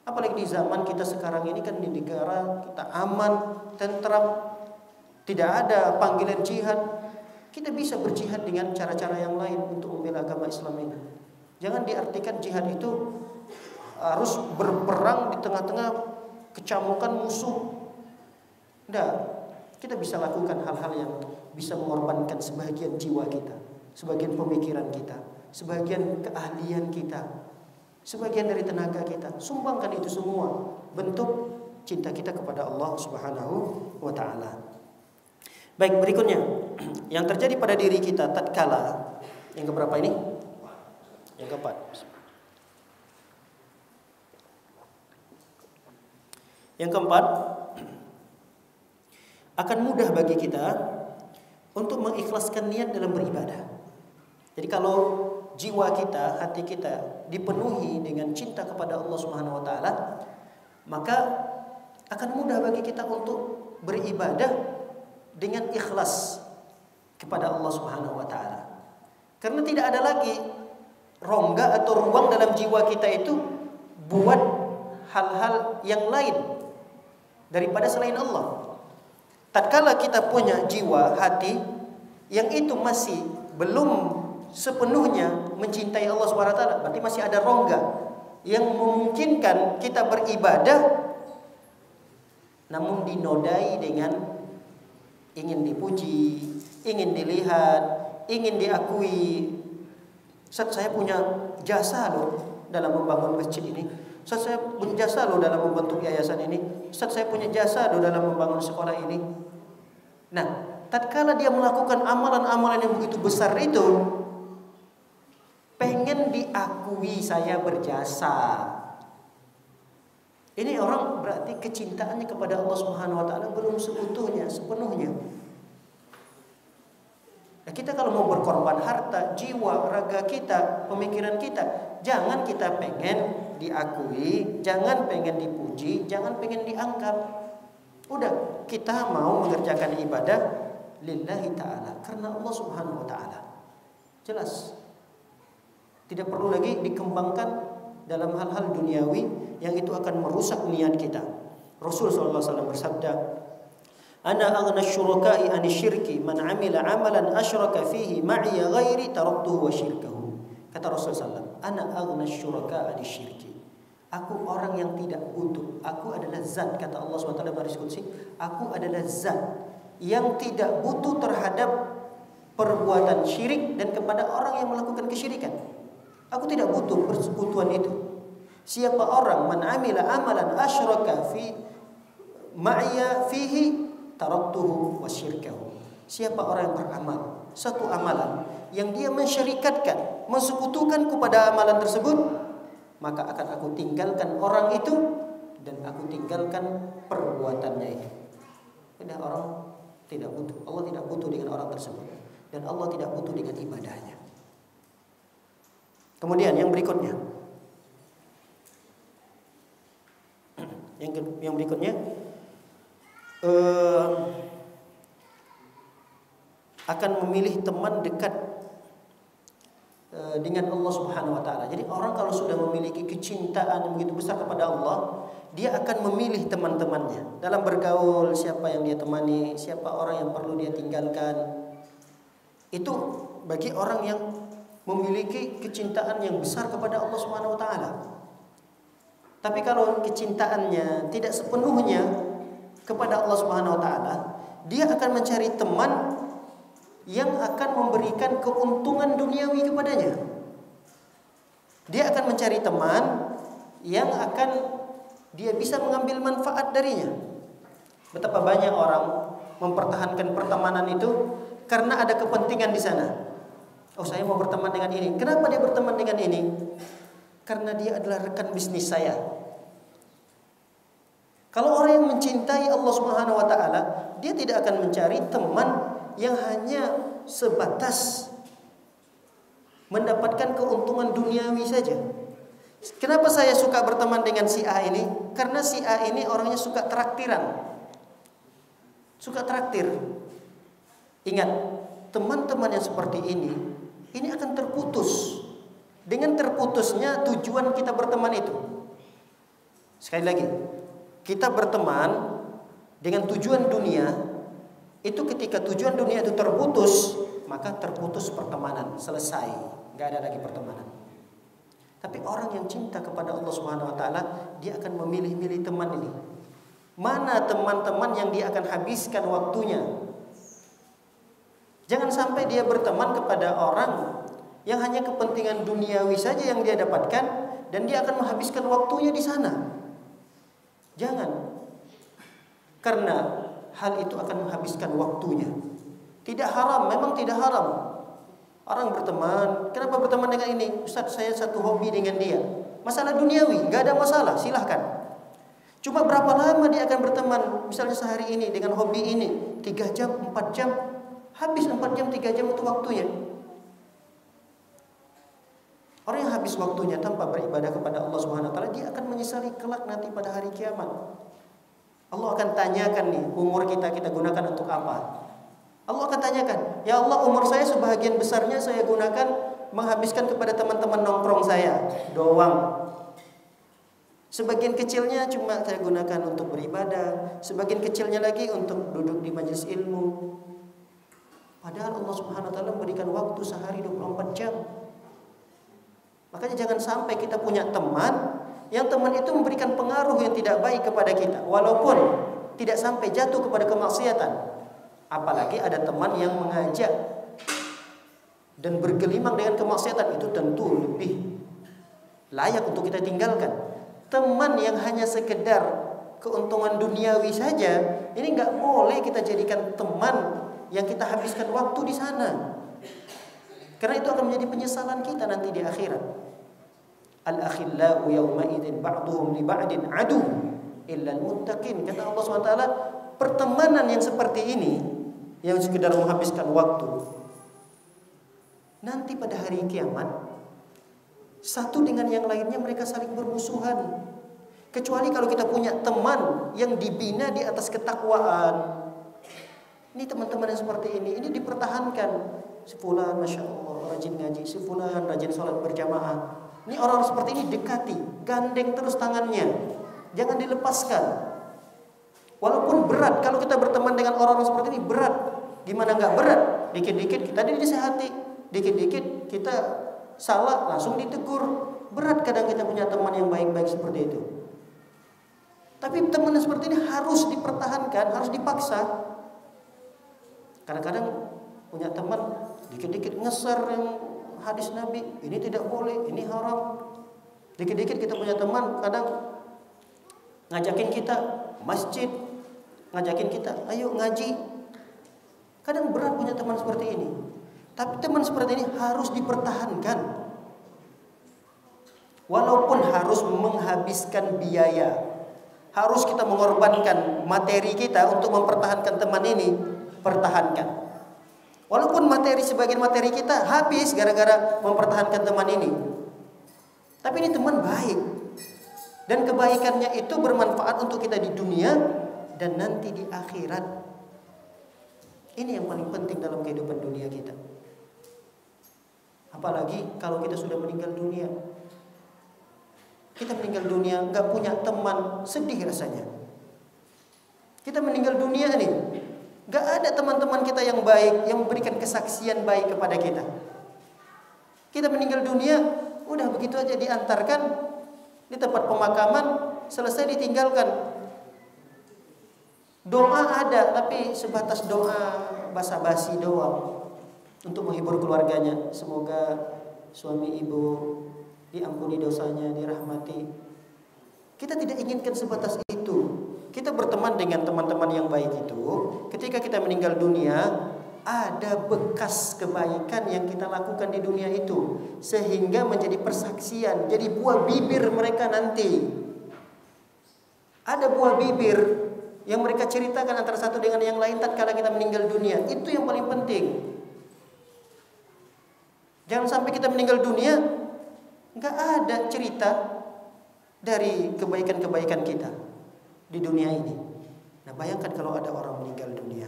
Speaker 2: Apalagi di zaman kita sekarang ini kan di negara kita aman, tentram, tidak ada panggilan jihad. Kita bisa berjihad dengan cara-cara yang lain untuk membela agama Islam ini. Jangan diartikan jihad itu harus berperang di tengah-tengah kecamukan musuh. Tidak. Kita bisa lakukan hal-hal yang bisa mengorbankan sebagian jiwa kita, sebagian pemikiran kita, sebagian keahlian kita, sebagian dari tenaga kita. Sumbangkan itu semua bentuk cinta kita kepada Allah Subhanahu wa taala. Baik, berikutnya yang terjadi pada diri kita tatkala yang keberapa ini? Yang keempat. Yang keempat, akan mudah bagi kita untuk mengikhlaskan niat dalam beribadah. Jadi kalau jiwa kita, hati kita dipenuhi dengan cinta kepada Allah Subhanahu wa taala, maka akan mudah bagi kita untuk beribadah dengan ikhlas kepada Allah Subhanahu wa taala. Karena tidak ada lagi rongga atau ruang dalam jiwa kita itu buat hal-hal yang lain daripada selain Allah. Tatkala kita punya jiwa, hati yang itu masih belum sepenuhnya mencintai Allah Subhanahu wa taala, berarti masih ada rongga yang memungkinkan kita beribadah namun dinodai dengan ingin dipuji, ingin dilihat, ingin diakui. Ustaz, saya punya jasa loh dalam membangun masjid ini. Ustaz, saya punya jasa loh dalam membentuk yayasan ini. Ustaz, saya punya jasa loh dalam membangun sekolah ini. Nah, tatkala dia melakukan amalan-amalan yang begitu besar itu, pengen diakui saya berjasa. Ini orang berarti kecintaannya kepada Allah Subhanahu wa taala belum seutuhnya, sepenuhnya. Nah, kita kalau mau berkorban harta, jiwa, raga kita, pemikiran kita, jangan kita pengen diakui, jangan pengen dipuji, jangan pengen dianggap. Udah, kita mau mengerjakan ibadah lillahi ta'ala, karena Allah Subhanahu wa ta'ala. Jelas. Tidak perlu lagi dikembangkan dalam hal-hal duniawi yang itu akan merusak niat kita. Rasul sallallahu alaihi wasallam bersabda, "Ana aghna syuraka'i 'ani syirki man 'amila 'amalan asyraka fihi ma'i ghairi taraktuhu wa syirkahu." Kata Rasul sallallahu alaihi wasallam, "Ana aghna syuraka'i 'ani syirki." Aku orang yang tidak butuh. Aku adalah zat, kata Allah SWT dalam hadis qudsi, aku adalah zat yang tidak butuh terhadap perbuatan syirik dan kepada orang yang melakukan kesyirikan. Aku tidak butuh persekutuan itu. Siapa orang man amila amalan asyraka fi ma'ya fihi taraktuhu wa syirkahu. Siapa orang yang beramal satu amalan yang dia mensyirikatkan, mensekutukan kepada amalan tersebut, maka akan aku tinggalkan orang itu dan aku tinggalkan perbuatannya itu. Tidak, orang tidak butuh. Allah tidak butuh dengan orang tersebut dan Allah tidak butuh dengan ibadahnya. Kemudian yang berikutnya, yang berikutnya akan memilih teman dekat dengan Allah Subhanahu wa taala. Jadi orang kalau sudah memiliki kecintaan yang begitu besar kepada Allah, dia akan memilih teman-temannya dalam bergaul, siapa yang dia temani, siapa orang yang perlu dia tinggalkan. Itu bagi orang yang memiliki kecintaan yang besar kepada Allah Subhanahu wa taala. Tapi kalau kecintaannya tidak sepenuhnya kepada Allah Subhanahu wa taala, dia akan mencari teman yang akan memberikan keuntungan duniawi kepadanya. Dia akan mencari teman yang akan dia bisa mengambil manfaat darinya. Betapa banyak orang mempertahankan pertemanan itu karena ada kepentingan di sana. Oh, saya mau berteman dengan ini. Kenapa dia berteman dengan ini? Karena dia adalah rekan bisnis saya. Kalau orang yang mencintai Allah Subhanahu wa taala, dia tidak akan mencari teman yang hanya sebatas mendapatkan keuntungan duniawi saja. Kenapa saya suka berteman dengan si A ini? Karena si A ini orangnya suka traktiran. Suka traktir. Ingat, teman-teman yang seperti ini akan terputus. Dengan terputusnya tujuan kita berteman itu. Sekali lagi, kita berteman dengan tujuan dunia. Itu ketika tujuan dunia itu terputus, maka terputus pertemanan, selesai, nggak ada lagi pertemanan. Tapi orang yang cinta kepada Allah Subhanahu wa taala, dia akan memilih-milih teman ini. Mana teman-teman yang dia akan habiskan waktunya? Jangan sampai dia berteman kepada orang yang hanya kepentingan duniawi saja yang dia dapatkan dan dia akan menghabiskan waktunya di sana. Jangan. Karena hal itu akan menghabiskan waktunya. Tidak haram, memang tidak haram. Orang berteman, kenapa berteman dengan ini? Ustaz, saya satu hobi dengan dia. Masalah duniawi, nggak ada masalah, silahkan. Cuma berapa lama dia akan berteman? Misalnya sehari ini dengan hobi ini 3 jam, 4 jam. Habis 4 jam, 3 jam itu waktunya. Orang yang habis waktunya tanpa beribadah kepada Allah Subhanahu wa taala, dia akan menyesali kelak nanti pada hari kiamat. Allah akan tanyakan nih, umur kita gunakan untuk apa? Allah akan tanyakan, ya Allah, umur saya sebahagian besarnya saya gunakan menghabiskan kepada teman-teman nongkrong saya doang. Sebagian kecilnya cuma saya gunakan untuk beribadah, sebagian kecilnya lagi untuk duduk di majelis ilmu. Padahal Allah Subhanahu wa taala memberikan waktu sehari 24 jam. Makanya jangan sampai kita punya teman yang teman itu memberikan pengaruh yang tidak baik kepada kita, walaupun tidak sampai jatuh kepada kemaksiatan. Apalagi ada teman yang mengajak dan bergelimang dengan kemaksiatan, itu tentu lebih layak untuk kita tinggalkan. Teman yang hanya sekedar keuntungan duniawi saja, ini nggak boleh kita jadikan teman yang kita habiskan waktu di sana. Karena itu akan menjadi penyesalan kita nanti di akhirat. Al-akhillau yawma idzin ba'duhum li ba'din adu illa al-muttaqin. Kata Allah SWT, pertemanan yang seperti ini yang sekedar menghabiskan waktu, nanti pada hari kiamat satu dengan yang lainnya mereka saling bermusuhan. Kecuali kalau kita punya teman yang dibina di atas ketakwaan. Ini teman-teman yang seperti ini dipertahankan. Si fulan Masya Allah rajin ngaji, si fulan rajin sholat berjamaah. Ini orang seperti ini dekati, gandeng terus tangannya, jangan dilepaskan. Walaupun berat, kalau kita berteman dengan orang-orang seperti ini berat. Gimana nggak berat? Dikit-dikit kita disehati, dikit-dikit kita salah langsung ditegur. Berat kadang kita punya teman yang baik-baik seperti itu. Tapi teman yang seperti ini harus dipertahankan, harus dipaksa. Kadang-kadang punya teman dikit-dikit ngeser yang hadis Nabi, ini tidak boleh, ini haram. Dikit-dikit kita punya teman kadang ngajakin kita masjid, ngajakin kita ayo ngaji. Kadang berat punya teman seperti ini. Tapi teman seperti ini harus dipertahankan. Walaupun harus menghabiskan biaya, harus kita mengorbankan materi kita untuk mempertahankan teman ini, pertahankan. Walaupun sebagian materi kita habis gara-gara mempertahankan teman ini. Tapi ini teman baik. Dan kebaikannya itu bermanfaat untuk kita di dunia dan nanti di akhirat. Ini yang paling penting dalam kehidupan dunia kita. Apalagi kalau kita sudah meninggal dunia. Kita meninggal dunia nggak punya teman, sedih rasanya. Kita meninggal dunia nih, nggak ada teman-teman kita yang baik, yang memberikan kesaksian baik kepada kita. Kita meninggal dunia, udah begitu aja diantarkan di tempat pemakaman, selesai ditinggalkan. Doa ada, tapi sebatas doa basa-basi doang untuk menghibur keluarganya. Semoga suami ibu diampuni dosanya, dirahmati. Kita tidak inginkan sebatas itu. Kita berteman dengan teman-teman yang baik itu. Ketika kita meninggal dunia, ada bekas kebaikan yang kita lakukan di dunia itu, sehingga menjadi persaksian, jadi buah bibir mereka nanti. Ada buah bibir yang mereka ceritakan antara satu dengan yang lain tatkala kita meninggal dunia. Itu yang paling penting. Jangan sampai kita meninggal dunia nggak ada cerita dari kebaikan-kebaikan kita di dunia ini. Nah, bayangkan kalau ada orang meninggal dunia,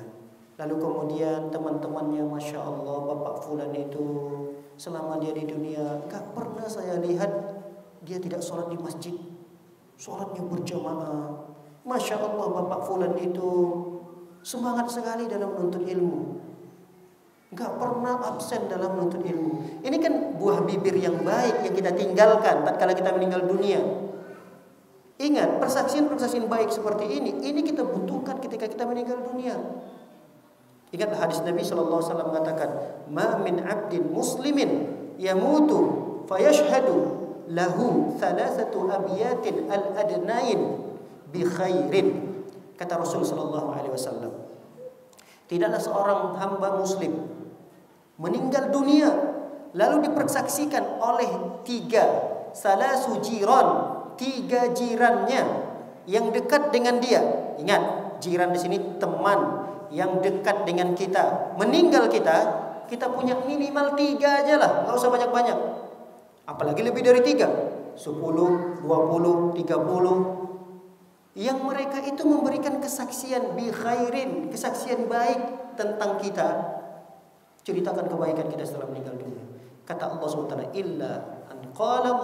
Speaker 2: lalu kemudian teman-temannya, Masya Allah, Bapak Fulan itu selama dia di dunia nggak pernah saya lihat dia tidak sholat di masjid, sholatnya berjamaah. Masya Allah, Bapak Fulan itu semangat sekali dalam menuntut ilmu, nggak pernah absen dalam menuntut ilmu. Ini kan buah bibir yang baik yang kita tinggalkan tatkala kita meninggal dunia. Ingat, persaksian-persaksian baik seperti ini kita butuhkan ketika kita meninggal dunia. Ingatlah hadis Nabi sallallahu alaihi wasallam mengatakan, "Ma min 'abdin muslimin yamutu fayashhadu lahu thalathatu abyatin al-adnain bi khairin." Kata Rasul sallallahu alaihi wasallam, tidaklah seorang hamba muslim meninggal dunia lalu dipersaksikan oleh tiga salasu jiran, tiga jirannya yang dekat dengan dia. Ingat, jiran di sini teman yang dekat dengan kita. Meninggal kita punya minimal tiga aja lah, nggak usah banyak-banyak. Apalagi lebih dari tiga, 10, 20, 30. Yang mereka itu memberikan kesaksian bi khairin, kesaksian baik tentang kita. Ceritakan kebaikan kita setelah meninggal dunia. Kata Allah SWT, illa an qala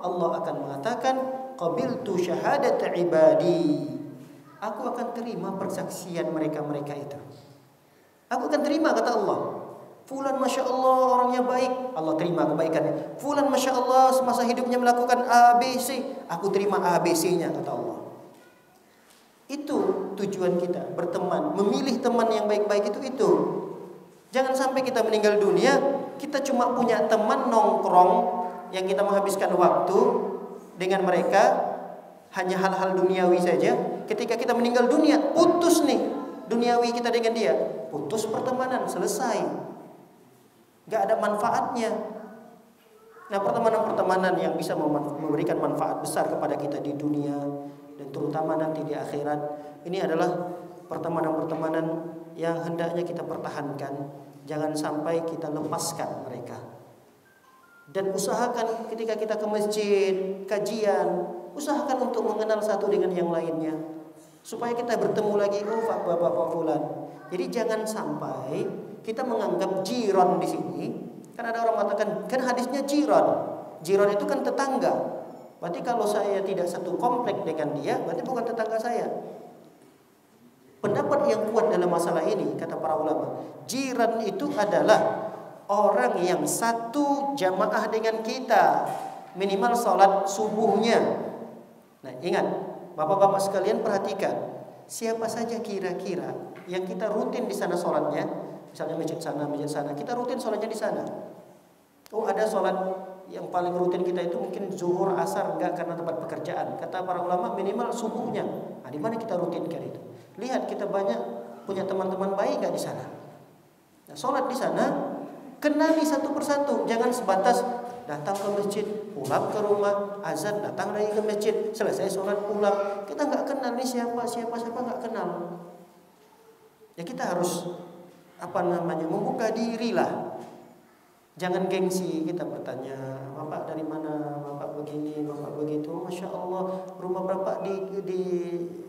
Speaker 2: Allah akan mengatakan, qabiltu syahadat ibadi. Aku akan terima persaksian mereka-mereka itu. Aku akan terima, kata Allah. Fulan Masya Allah orangnya baik, Allah terima kebaikannya. Fulan Masya Allah semasa hidupnya melakukan ABC, aku terima ABC-nya, kata Allah. Itu tujuan kita berteman, memilih teman yang baik-baik itu. Jangan sampai kita meninggal dunia, kita cuma punya teman nongkrong yang kita menghabiskan waktu dengan mereka hanya hal-hal duniawi saja. Ketika kita meninggal dunia, putus nih duniawi kita dengan dia, putus pertemanan, selesai, gak ada manfaatnya. Nah, pertemanan-pertemanan yang bisa memberikan manfaat besar kepada kita di dunia dan terutama nanti di akhirat, ini adalah pertemanan-pertemanan yang hendaknya kita pertahankan. Jangan sampai kita lepaskan mereka. Dan usahakan ketika kita ke masjid, kajian, usahakan untuk mengenal satu dengan yang lainnya, supaya kita bertemu lagi, oh Bapak Fulan. Jadi jangan sampai kita menganggap jiran di sini. Kan ada orang mengatakan, kan hadisnya jiran. Jiran itu kan tetangga. Berarti kalau saya tidak satu komplek dengan dia, berarti bukan tetangga saya. Pendapat yang kuat dalam masalah ini, kata para ulama, jiran itu adalah orang yang satu jamaah dengan kita, minimal sholat subuhnya. Nah, ingat, bapak-bapak sekalian perhatikan, siapa saja kira-kira yang kita rutin di sana sholatnya, misalnya masjid sana, kita rutin sholatnya di sana. Oh, ada sholat yang paling rutin kita itu mungkin zuhur, asar, enggak karena tempat pekerjaan. Kata para ulama minimal subuhnya. Nah, di mana kita rutinkan itu? Lihat kita banyak punya teman-teman baik enggak di sana. Nah, sholat di sana, kenali satu persatu, jangan sebatas datang ke masjid, pulang ke rumah, azan, datang lagi ke masjid, selesai sholat pulang. Kita nggak kenal nih siapa nggak kenal. Ya kita harus membuka diri lah. Jangan gengsi, kita bertanya, Bapak dari mana, Bapak begini, Bapak begitu. Masya Allah, rumah Bapak di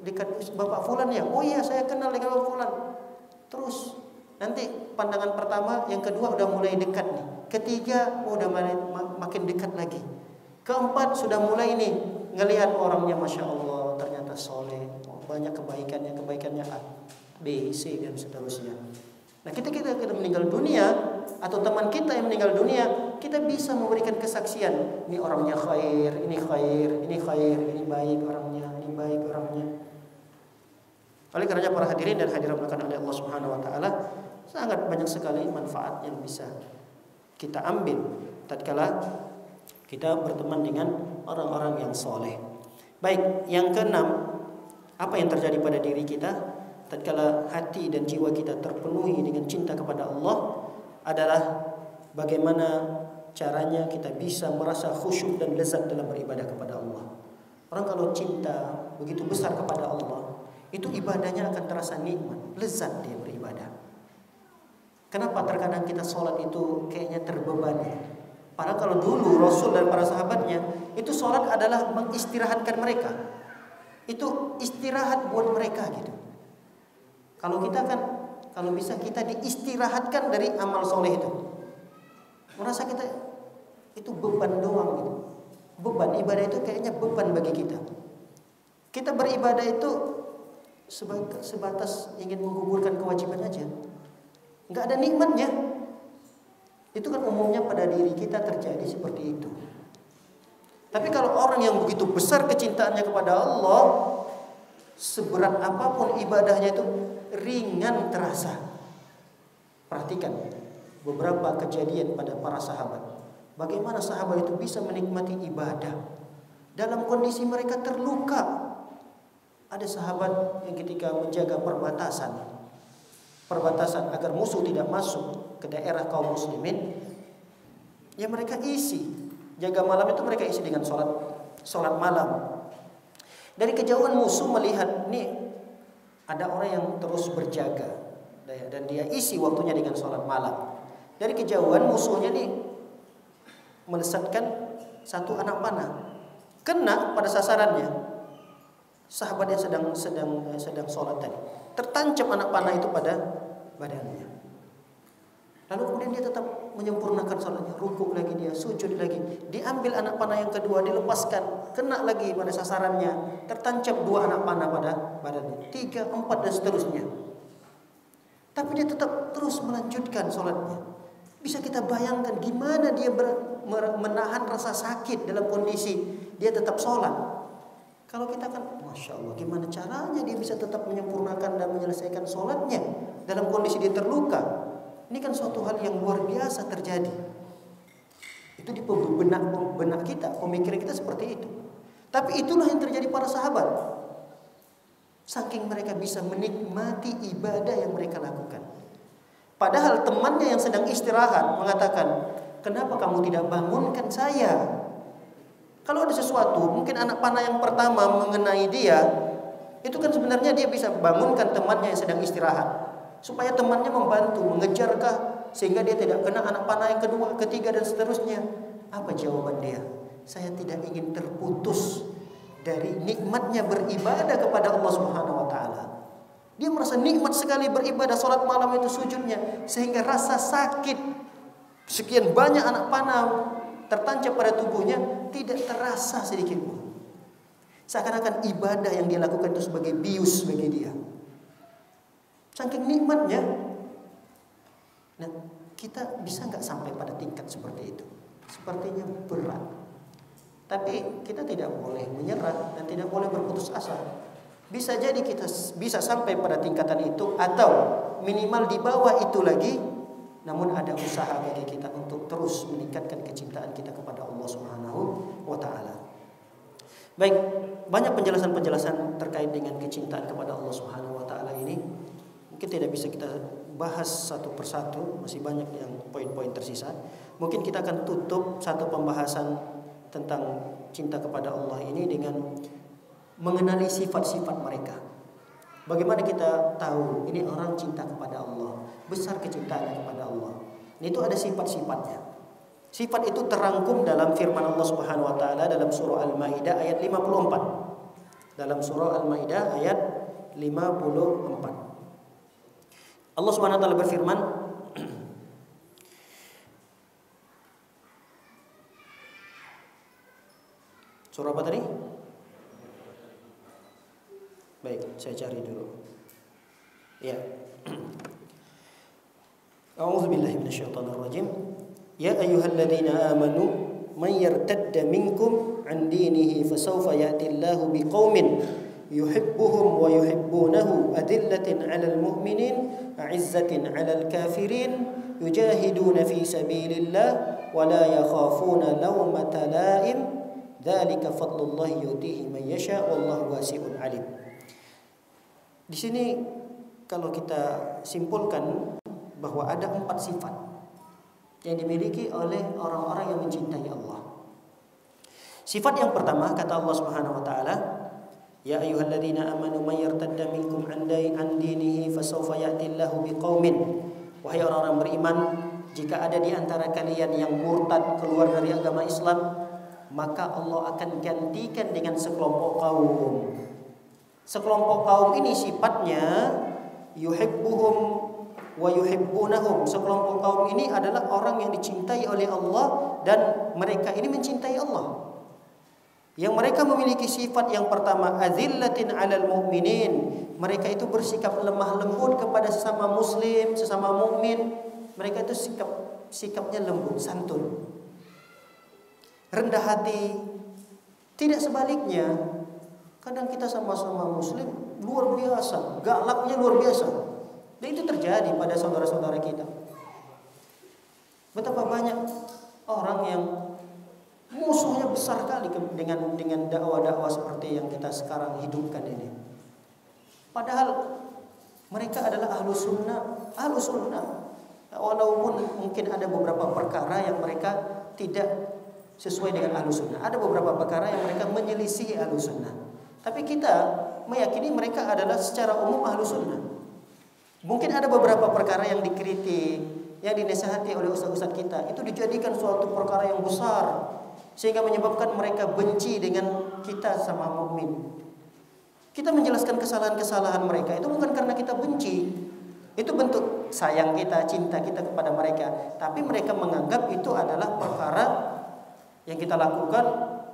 Speaker 2: dekat Bapak Fulan ya? Oh iya, saya kenal dengan Bapak Fulan. Terus Nanti pandangan pertama, yang kedua udah mulai dekat nih. Ketiga udah makin dekat lagi. Keempat sudah mulai nih ngelihat orangnya, masya Allah, ternyata soleh, banyak kebaikannya A, B, C dan seterusnya. Nah, kita meninggal dunia atau teman kita yang meninggal dunia, kita bisa memberikan kesaksian, ini orangnya khair, ini baik orangnya, ini baik orangnya. Oleh karenanya para hadirin dan hadirat oleh Allah Subhanahu wa taala, sangat banyak sekali manfaat yang bisa kita ambil tatkala kita berteman dengan orang-orang yang soleh. Baik, yang keenam, apa yang terjadi pada diri kita tatkala hati dan jiwa kita terpenuhi dengan cinta kepada Allah adalah bagaimana caranya kita bisa merasa khusyuk dan lezat dalam beribadah kepada Allah. Orang kalau cinta begitu besar kepada Allah, itu ibadahnya akan terasa nikmat, lezat dia beribadah. Kenapa terkadang kita sholat itu kayaknya terbebani? Padahal kalau dulu Rasul dan para sahabatnya itu sholat adalah mengistirahatkan mereka. Itu istirahat buat mereka gitu. Kalau kita kan, kalau bisa kita diistirahatkan dari amal soleh itu. Merasa kita itu beban doang gitu. Beban ibadah itu kayaknya beban bagi kita. Kita beribadah itu sebatas ingin menggugurkan kewajiban aja. Nggak ada nikmatnya. Itu kan umumnya pada diri kita terjadi seperti itu. Tapi kalau orang yang begitu besar kecintaannya kepada Allah, seberat apapun ibadahnya itu ringan terasa. Perhatikan beberapa kejadian pada para sahabat. Bagaimana sahabat itu bisa menikmati ibadah dalam kondisi mereka terluka. Ada sahabat yang ketika menjaga perbatasan agar musuh tidak masuk ke daerah kaum muslimin, ya mereka isi jaga malam itu, mereka isi dengan sholat malam. Dari kejauhan musuh melihat nih ada orang yang terus berjaga dan dia isi waktunya dengan sholat malam. Dari kejauhan musuhnya nih melesatkan satu anak panah, kena pada sasarannya. Sahabat yang sedang sholat tadi, tertancap anak panah itu pada badannya. Lalu kemudian dia tetap menyempurnakan sholatnya, rukuk lagi dia, sujud lagi. Diambil anak panah yang kedua, dilepaskan, kena lagi pada sasarannya, tertancap dua anak panah pada badannya, 3, 4 dan seterusnya. Tapi dia tetap terus melanjutkan sholatnya. Bisa kita bayangkan gimana dia menahan rasa sakit dalam kondisi dia tetap sholat. Kalau kita kan, masya Allah, gimana caranya dia bisa tetap menyempurnakan dan menyelesaikan sholatnya dalam kondisi dia terluka? Ini kan suatu hal yang luar biasa terjadi. Itu di benak kita, pemikiran kita seperti itu. Tapi itulah yang terjadi para sahabat. Saking mereka bisa menikmati ibadah yang mereka lakukan. Padahal temannya yang sedang istirahat mengatakan, kenapa kamu tidak bangunkan saya? Kalau ada sesuatu, mungkin anak panah yang pertama mengenai dia, itu kan sebenarnya dia bisa bangunkan temannya yang sedang istirahat, supaya temannya membantu, mengejarkah, sehingga dia tidak kena anak panah yang kedua, ketiga dan seterusnya. Apa jawaban dia? Saya tidak ingin terputus dari nikmatnya beribadah kepada Allah Subhanahu wa taala. Dia merasa nikmat sekali beribadah, salat malam itu sujudnya, sehingga rasa sakit sekian banyak anak panah tertancap pada tubuhnya tidak terasa sedikit pun. Seakan-akan ibadah yang dia lakukan itu sebagai bius bagi dia. Saking nikmatnya. Nah, kita bisa nggak sampai pada tingkat seperti itu? Sepertinya berat. Tapi kita tidak boleh menyerah dan tidak boleh berputus asa. Bisa jadi kita bisa sampai pada tingkatan itu atau minimal di bawah itu lagi. Namun ada usaha bagi kita untuk terus meningkatkan kecintaan kita kepada Allah Subhanahu wa taala. Baik, banyak penjelasan-penjelasan terkait dengan kecintaan kepada Allah Subhanahu wa taala ini. Mungkin tidak bisa kita bahas satu persatu, masih banyak yang poin-poin tersisa. Mungkin kita akan tutup satu pembahasan tentang cinta kepada Allah ini dengan mengenali sifat-sifat mereka. Bagaimana kita tahu ini orang cinta kepada Allah, besar kecintaannya kepada Allah. Itu ada sifat-sifatnya. Sifat itu terangkum dalam firman Allah Subhanahu wa taala dalam surah Al-Maidah ayat 54. Dalam surah Al-Maidah ayat 54. Allah Subhanahu wa taala berfirman, surah apa tadi? Baik, saya cari dulu. Ya. A'udzu billahi minasyaitonir rajim. Ya ayyuhalladzina amanu man yartadda minkum an dinihi fasawfa ya'ti Allahu biqaumin yuhibbuhum wa yuhibbunahu adillatin 'alal mu'minin a'izzatin 'alal kafirin yujahiduna fi sabilillah wa la yakhafuna lawmata la'im dzalika fadlullahi yutihi man yasha wallahu wasi'un 'alim. Di sini kalau kita simpulkan bahwa ada 4 sifat yang dimiliki oleh orang-orang yang mencintai Allah. Sifat yang pertama kata Allah Subhanahu wa taala, ya ayyuhalladzina amanu may yartadda minkum an dinihi fasawfa ya'ti Allahu biqaumin. Wahai orang-orang beriman, jika ada di antara kalian yang murtad keluar dari agama Islam, maka Allah akan gantikan dengan sekelompok kaum. Sekelompok kaum ini sifatnya yuhibbuhum wa yuhibbunahum. Sekelompok kaum ini adalah orang yang dicintai oleh Allah dan mereka ini mencintai Allah. Yang mereka memiliki sifat yang pertama, azillatin 'alal mu'minin. Mereka itu bersikap lemah lembut kepada sesama muslim, sesama mukmin. Mereka itu sikapnya lembut, santun, rendah hati. Tidak sebaliknya. Kadang kita sama-sama muslim luar biasa, galaknya luar biasa. Dan itu terjadi pada saudara-saudara kita. Betapa banyak orang yang musuhnya besar kali dengan dakwah-dakwah seperti yang kita sekarang hidupkan ini. Padahal mereka adalah ahlu sunnah. Walaupun mungkin ada beberapa perkara yang mereka tidak sesuai dengan ahlu sunnah. Ada beberapa perkara yang mereka menyelisihi ahlu sunnah. Tapi kita meyakini mereka adalah secara umum ahlu sunnah. Mungkin ada beberapa perkara yang dikritik, yang dinasihati oleh ustaz-ustaz kita, itu dijadikan suatu perkara yang besar, sehingga menyebabkan mereka benci dengan kita sama mukmin. Kita menjelaskan kesalahan-kesalahan mereka itu bukan karena kita benci. Itu bentuk sayang kita, cinta kita kepada mereka. Tapi mereka menganggap itu adalah perkara yang kita lakukan,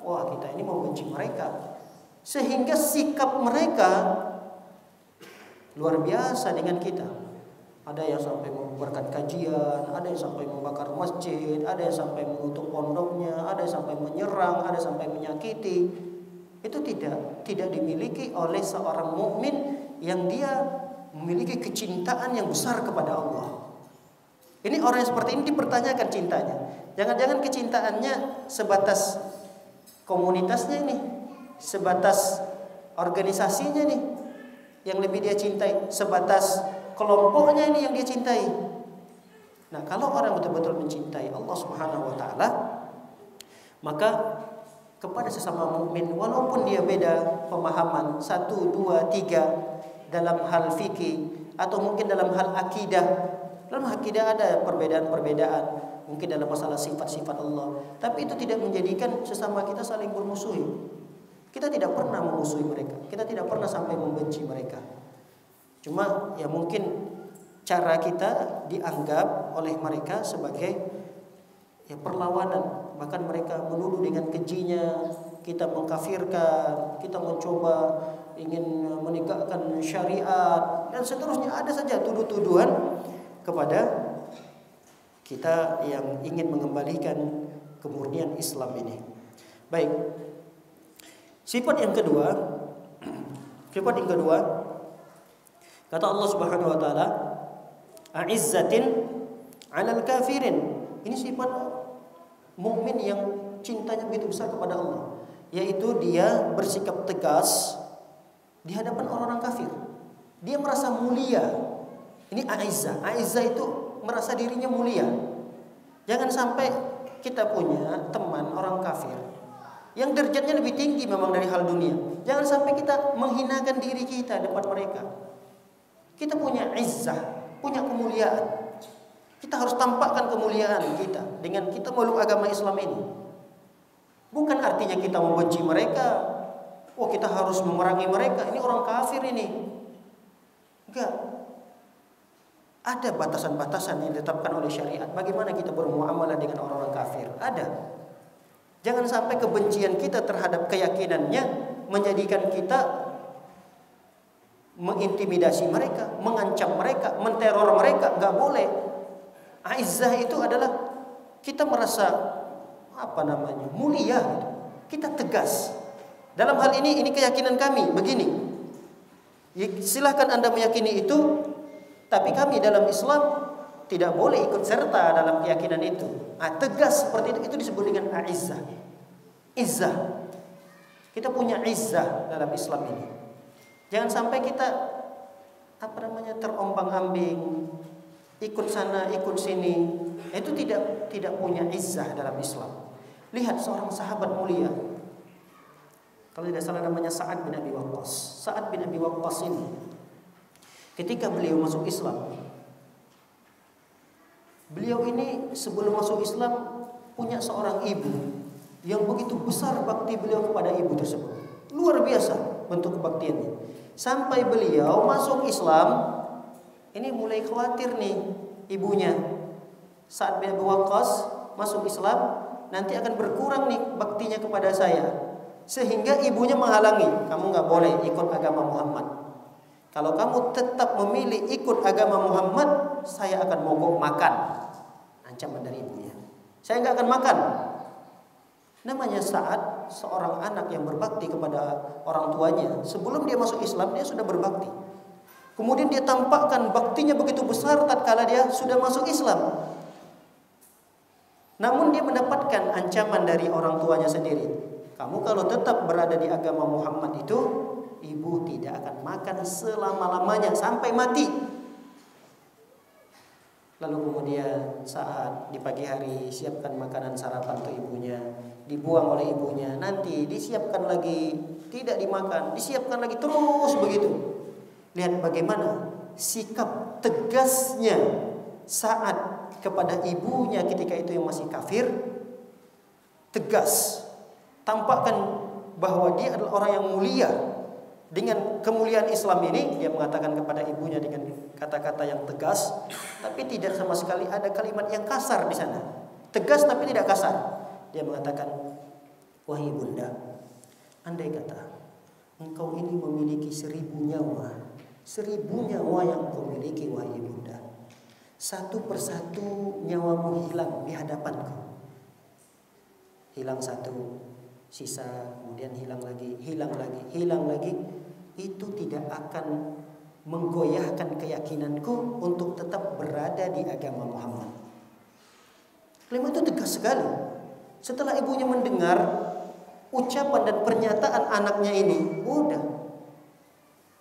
Speaker 2: wah kita ini mau benci mereka. Sehingga sikap mereka luar biasa dengan kita. Ada yang sampai membubarkan kajian, ada yang sampai membakar masjid, ada yang sampai menutup pondoknya, ada yang sampai menyerang, ada yang sampai menyakiti. Itu tidak dimiliki oleh seorang mukmin yang dia memiliki kecintaan yang besar kepada Allah. Ini orang yang seperti ini dipertanyakan cintanya. Jangan-jangan kecintaannya sebatas komunitasnya ini, sebatas organisasinya nih yang lebih dia cintai, sebatas kelompoknya ini yang dia cintai. Nah, kalau orang betul-betul mencintai Allah Subhanahu wa taala, maka kepada sesama mukmin walaupun dia beda pemahaman 1, 2, 3 dalam hal fikih atau mungkin dalam hal akidah. Dalam akidah ada perbedaan-perbedaan, mungkin dalam masalah sifat-sifat Allah, tapi itu tidak menjadikan sesama kita saling bermusuhi. Kita tidak pernah memusuhi mereka, kita tidak pernah sampai membenci mereka. Cuma ya mungkin cara kita dianggap oleh mereka sebagai ya perlawanan. Bahkan mereka menuduh dengan kejinya, kita mengkafirkan, kita mencoba ingin menegakkan syariat dan seterusnya. Ada saja tuduh-tuduhan kepada kita yang ingin mengembalikan kemurnian Islam ini. Baik. Sifat yang kedua kata Allah Subhanahu wa taala, a'izzatin 'alal kafirin. Ini sifat mukmin yang cintanya begitu besar kepada Allah, yaitu dia bersikap tegas di hadapan orang-orang kafir. Dia merasa mulia. Ini a'izzah. A'izzah itu merasa dirinya mulia. Jangan sampai kita punya teman orang kafir yang derajatnya lebih tinggi memang dari hal dunia. Jangan sampai kita menghinakan diri kita depan mereka. Kita punya izzah, punya kemuliaan. Kita harus tampakkan kemuliaan kita dengan kita meluk agama Islam ini. Bukan artinya kita membenci mereka. Oh, kita harus memerangi mereka. Ini orang kafir ini. Enggak. Ada batasan-batasan yang ditetapkan oleh syariat. Bagaimana kita bermuamalah dengan orang-orang kafir? Ada. Jangan sampai kebencian kita terhadap keyakinannya menjadikan kita mengintimidasi mereka, mengancam mereka, menteror mereka. Nggak boleh. Aizzah itu adalah kita merasa mulia. Kita tegas. Dalam hal ini keyakinan kami begini. Silahkan Anda meyakini itu, tapi kami dalam Islam tidak boleh ikut serta dalam keyakinan itu. Tegas seperti itu disebut dengan aizzah. Izzah. Kita punya izzah dalam Islam ini. Jangan sampai kita terombang-ambing, ikut sana, ikut sini. Itu tidak punya izzah dalam Islam. Lihat seorang sahabat mulia. Kalau tidak salah namanya Sa'ad bin Abi Waqqas. Sa'ad bin Abi Waqqas ini ketika beliau masuk Islam, beliau ini sebelum masuk Islam punya seorang ibu yang begitu besar bakti beliau kepada ibu tersebut. Luar biasa bentuk kebaktiannya. Sampai beliau masuk Islam, ini mulai khawatir nih ibunya. Sa'ad bin Abi Waqqas masuk Islam, nanti akan berkurang nih baktinya kepada saya. Sehingga ibunya menghalangi, kamu nggak boleh ikut agama Muhammad. Kalau kamu tetap memilih ikut agama Muhammad, saya akan mogok makan. Ancaman dari ibunya. Saya nggak akan makan. Namanya Sa'ad, seorang anak yang berbakti kepada orang tuanya. Sebelum dia masuk Islam, dia sudah berbakti. Kemudian dia tampakkan baktinya begitu besar tatkala dia sudah masuk Islam. Namun dia mendapatkan ancaman dari orang tuanya sendiri. Kamu kalau tetap berada di agama Muhammad itu, ibu tidak akan makan selama-lamanya sampai mati. Lalu kemudian saat di pagi hari siapkan makanan sarapan untuk ibunya, dibuang oleh ibunya, nanti disiapkan lagi, tidak dimakan, disiapkan lagi, terus begitu. Lihat bagaimana sikap tegasnya saat kepada ibunya ketika itu yang masih kafir. Tegas, tampakkan bahwa dia adalah orang yang mulia. Dengan kemuliaan Islam ini, dia mengatakan kepada ibunya dengan kata-kata yang tegas, tapi tidak sama sekali ada kalimat yang kasar di sana. Tegas tapi tidak kasar. Dia mengatakan, wahai bunda, andai kata engkau ini memiliki 1000 nyawa, 1000 nyawa yang engkau miliki, wahai bunda, satu persatu nyawamu hilang di hadapanku. Hilang satu, sisa, kemudian hilang lagi, hilang lagi. Itu tidak akan menggoyahkan keyakinanku untuk tetap berada di agama Muhammad. Kalimat itu tegas sekali. Setelah ibunya mendengar ucapan dan pernyataan anaknya ini, udah,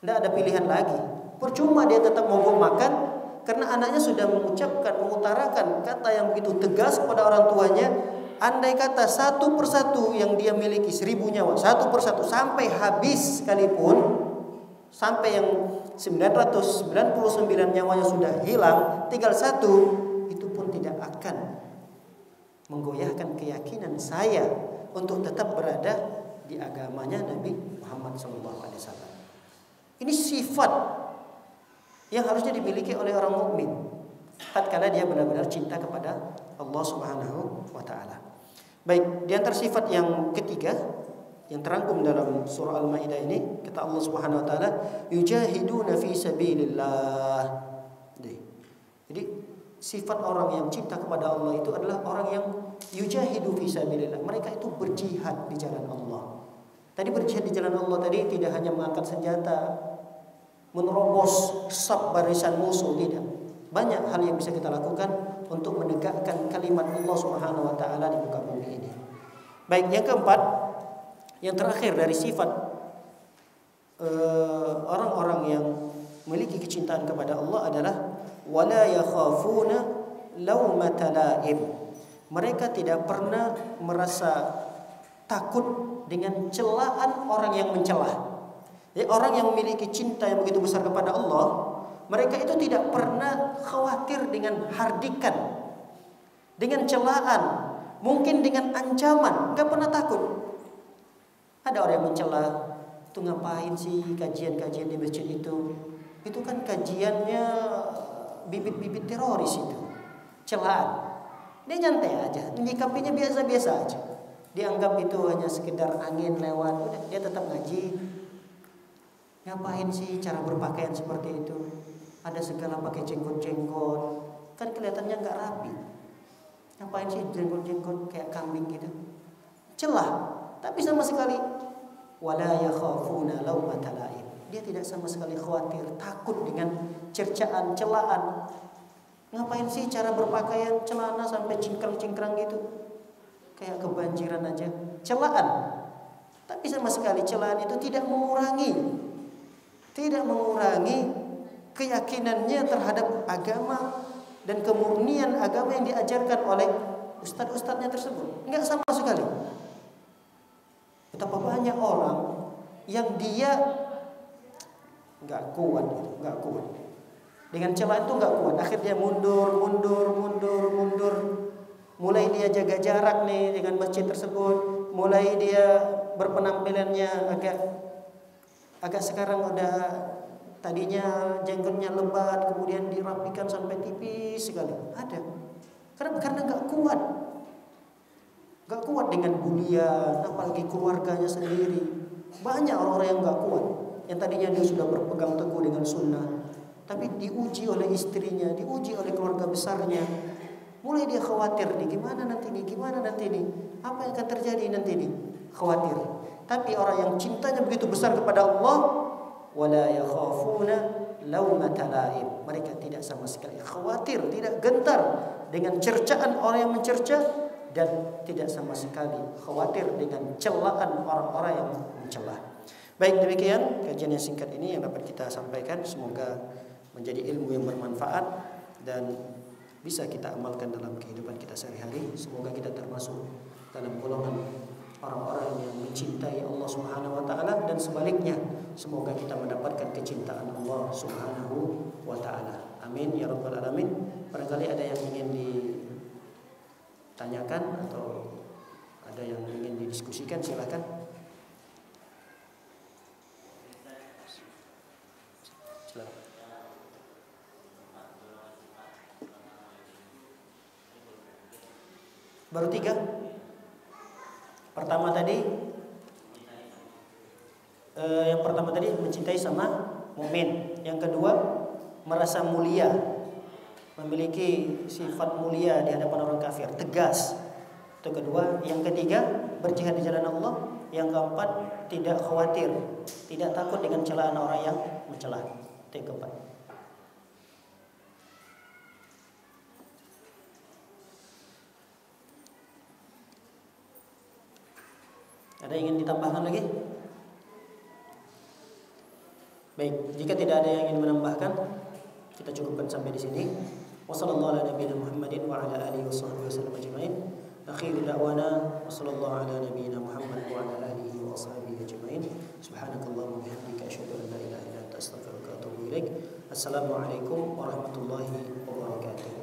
Speaker 2: tidak ada pilihan lagi. Percuma dia tetap mogok makan, karena anaknya sudah mengucapkan, mengutarakan kata yang begitu tegas kepada orang tuanya. Andai kata satu persatu yang dia miliki 1000 nyawa, satu persatu sampai habis sekalipun, sampai yang 999 nyawanya sudah hilang, tinggal satu, itu pun tidak akan menggoyahkan keyakinan saya untuk tetap berada di agamanya Nabi Muhammad SAW. Ini sifat yang harusnya dimiliki oleh orang mukmin tatkala dia benar-benar cinta kepada Allah Subhanahu wa taala. Baik, di antara sifat yang ketiga yang terangkum dalam surah Al-Maidah ini, kata Allah Subhanahu wa taala, yujahiduna fi sabilillah. Jadi sifat orang yang cinta kepada Allah itu adalah orang yang yujahidu fi sabilillah. Mereka itu berjihad di jalan Allah. Tadi berjihad di jalan Allah tadi tidak hanya mengangkat senjata, menerobos saf barisan musuh, tidak. Banyak hal yang bisa kita lakukan untuk menegakkan kalimat Allah Subhanahu wa taala di muka bumi ini. Baik, yang keempat, yang terakhir dari sifat orang-orang yang memiliki kecintaan kepada Allah adalah wala yakhafuna laumata laim. Mereka tidak pernah merasa takut dengan celaan orang yang mencelah. Jadi orang yang memiliki cinta yang begitu besar kepada Allah, mereka itu tidak pernah khawatir dengan hardikan, dengan celaan, mungkin dengan ancaman, nggak pernah takut. Ada orang yang mencela, itu ngapain sih kajian-kajian di masjid itu? Itu kan kajiannya bibit-bibit teroris itu, celaan. Dia nyantai aja, menyikapinya biasa-biasa aja. Dianggap itu hanya sekedar angin lewat, udah dia tetap ngaji. Ngapain sih cara berpakaian seperti itu? Ada segala pakai jenggot-jenggot, kan kelihatannya nggak rapi. Ngapain sih jenggot-jenggot kayak kambing gitu? Celah, tapi sama sekali wala yakhafuna laumata laim. Dia tidak sama sekali khawatir, takut dengan cercaan, celaan. Ngapain sih cara berpakaian celana sampai cingkrang-cingkrang gitu? Kayak kebanjiran aja. Celaan. Tapi sama sekali celaan itu tidak mengurangi keyakinannya terhadap agama dan kemurnian agama yang diajarkan oleh ustadz-ustadznya tersebut. Enggak sama sekali. Betapa banyak orang yang dia nggak kuat. Dengan celah itu nggak kuat. Akhirnya mundur. Mulai dia jaga jarak nih dengan masjid tersebut. Mulai dia berpenampilannya agak sekarang udah tadinya jenggotnya lebat, kemudian dirapikan sampai tipis sekali. Ada. Karena nggak kuat. Nggak kuat dengan bulian, apalagi keluarganya sendiri. Banyak orang-orang yang nggak kuat. Yang tadinya dia sudah berpegang teguh dengan sunnah, tapi diuji oleh istrinya, diuji oleh keluarga besarnya. Mulai dia khawatir nih, gimana nanti nih, apa yang akan terjadi nanti nih, khawatir. Tapi orang yang cintanya begitu besar kepada Allah, wala yakhafuna laumata laim. Mereka tidak sama sekali khawatir, tidak gentar dengan cercaan orang yang mencerca, dan tidak sama sekali khawatir dengan celaan orang-orang yang mencela. Baik, demikian kajian yang singkat ini yang dapat kita sampaikan. Semoga menjadi ilmu yang bermanfaat dan bisa kita amalkan dalam kehidupan kita sehari-hari. Semoga kita termasuk dalam golongan orang-orang yang mencintai Allah Subhanahu wa taala, dan sebaliknya semoga kita mendapatkan kecintaan Allah Subhanahu wa taala. Amin ya rabbal alamin. Barangkali ada yang ingin ditanyakan atau ada yang ingin didiskusikan, silakan. Baru 3. Yang pertama tadi mencintai sama mukmin. Yang kedua merasa mulia, memiliki sifat mulia di hadapan orang kafir, tegas. Itu kedua. Yang ketiga berjihad di jalan Allah. Yang keempat tidak khawatir, tidak takut dengan celaan orang yang mencela. Itu yang keempat. Ada yang ingin ditambahkan lagi? Baik, jika tidak ada yang ingin menambahkan, kita cukupkan sampai di sini. Wassallallahu ala nabiyina Muhammadin wa ala alihi washabbihi wasallam ajma'in. Akhiru da'wana wassallallahu ala nabiyina Muhammad wa ala alihi washabbihi ajma'in. Subhanakallahumma wa bihamdika asyhadu an la ilaha illa anta astaghfiruka wa atubu ilaik. Assalamualaikum warahmatullahi wabarakatuh.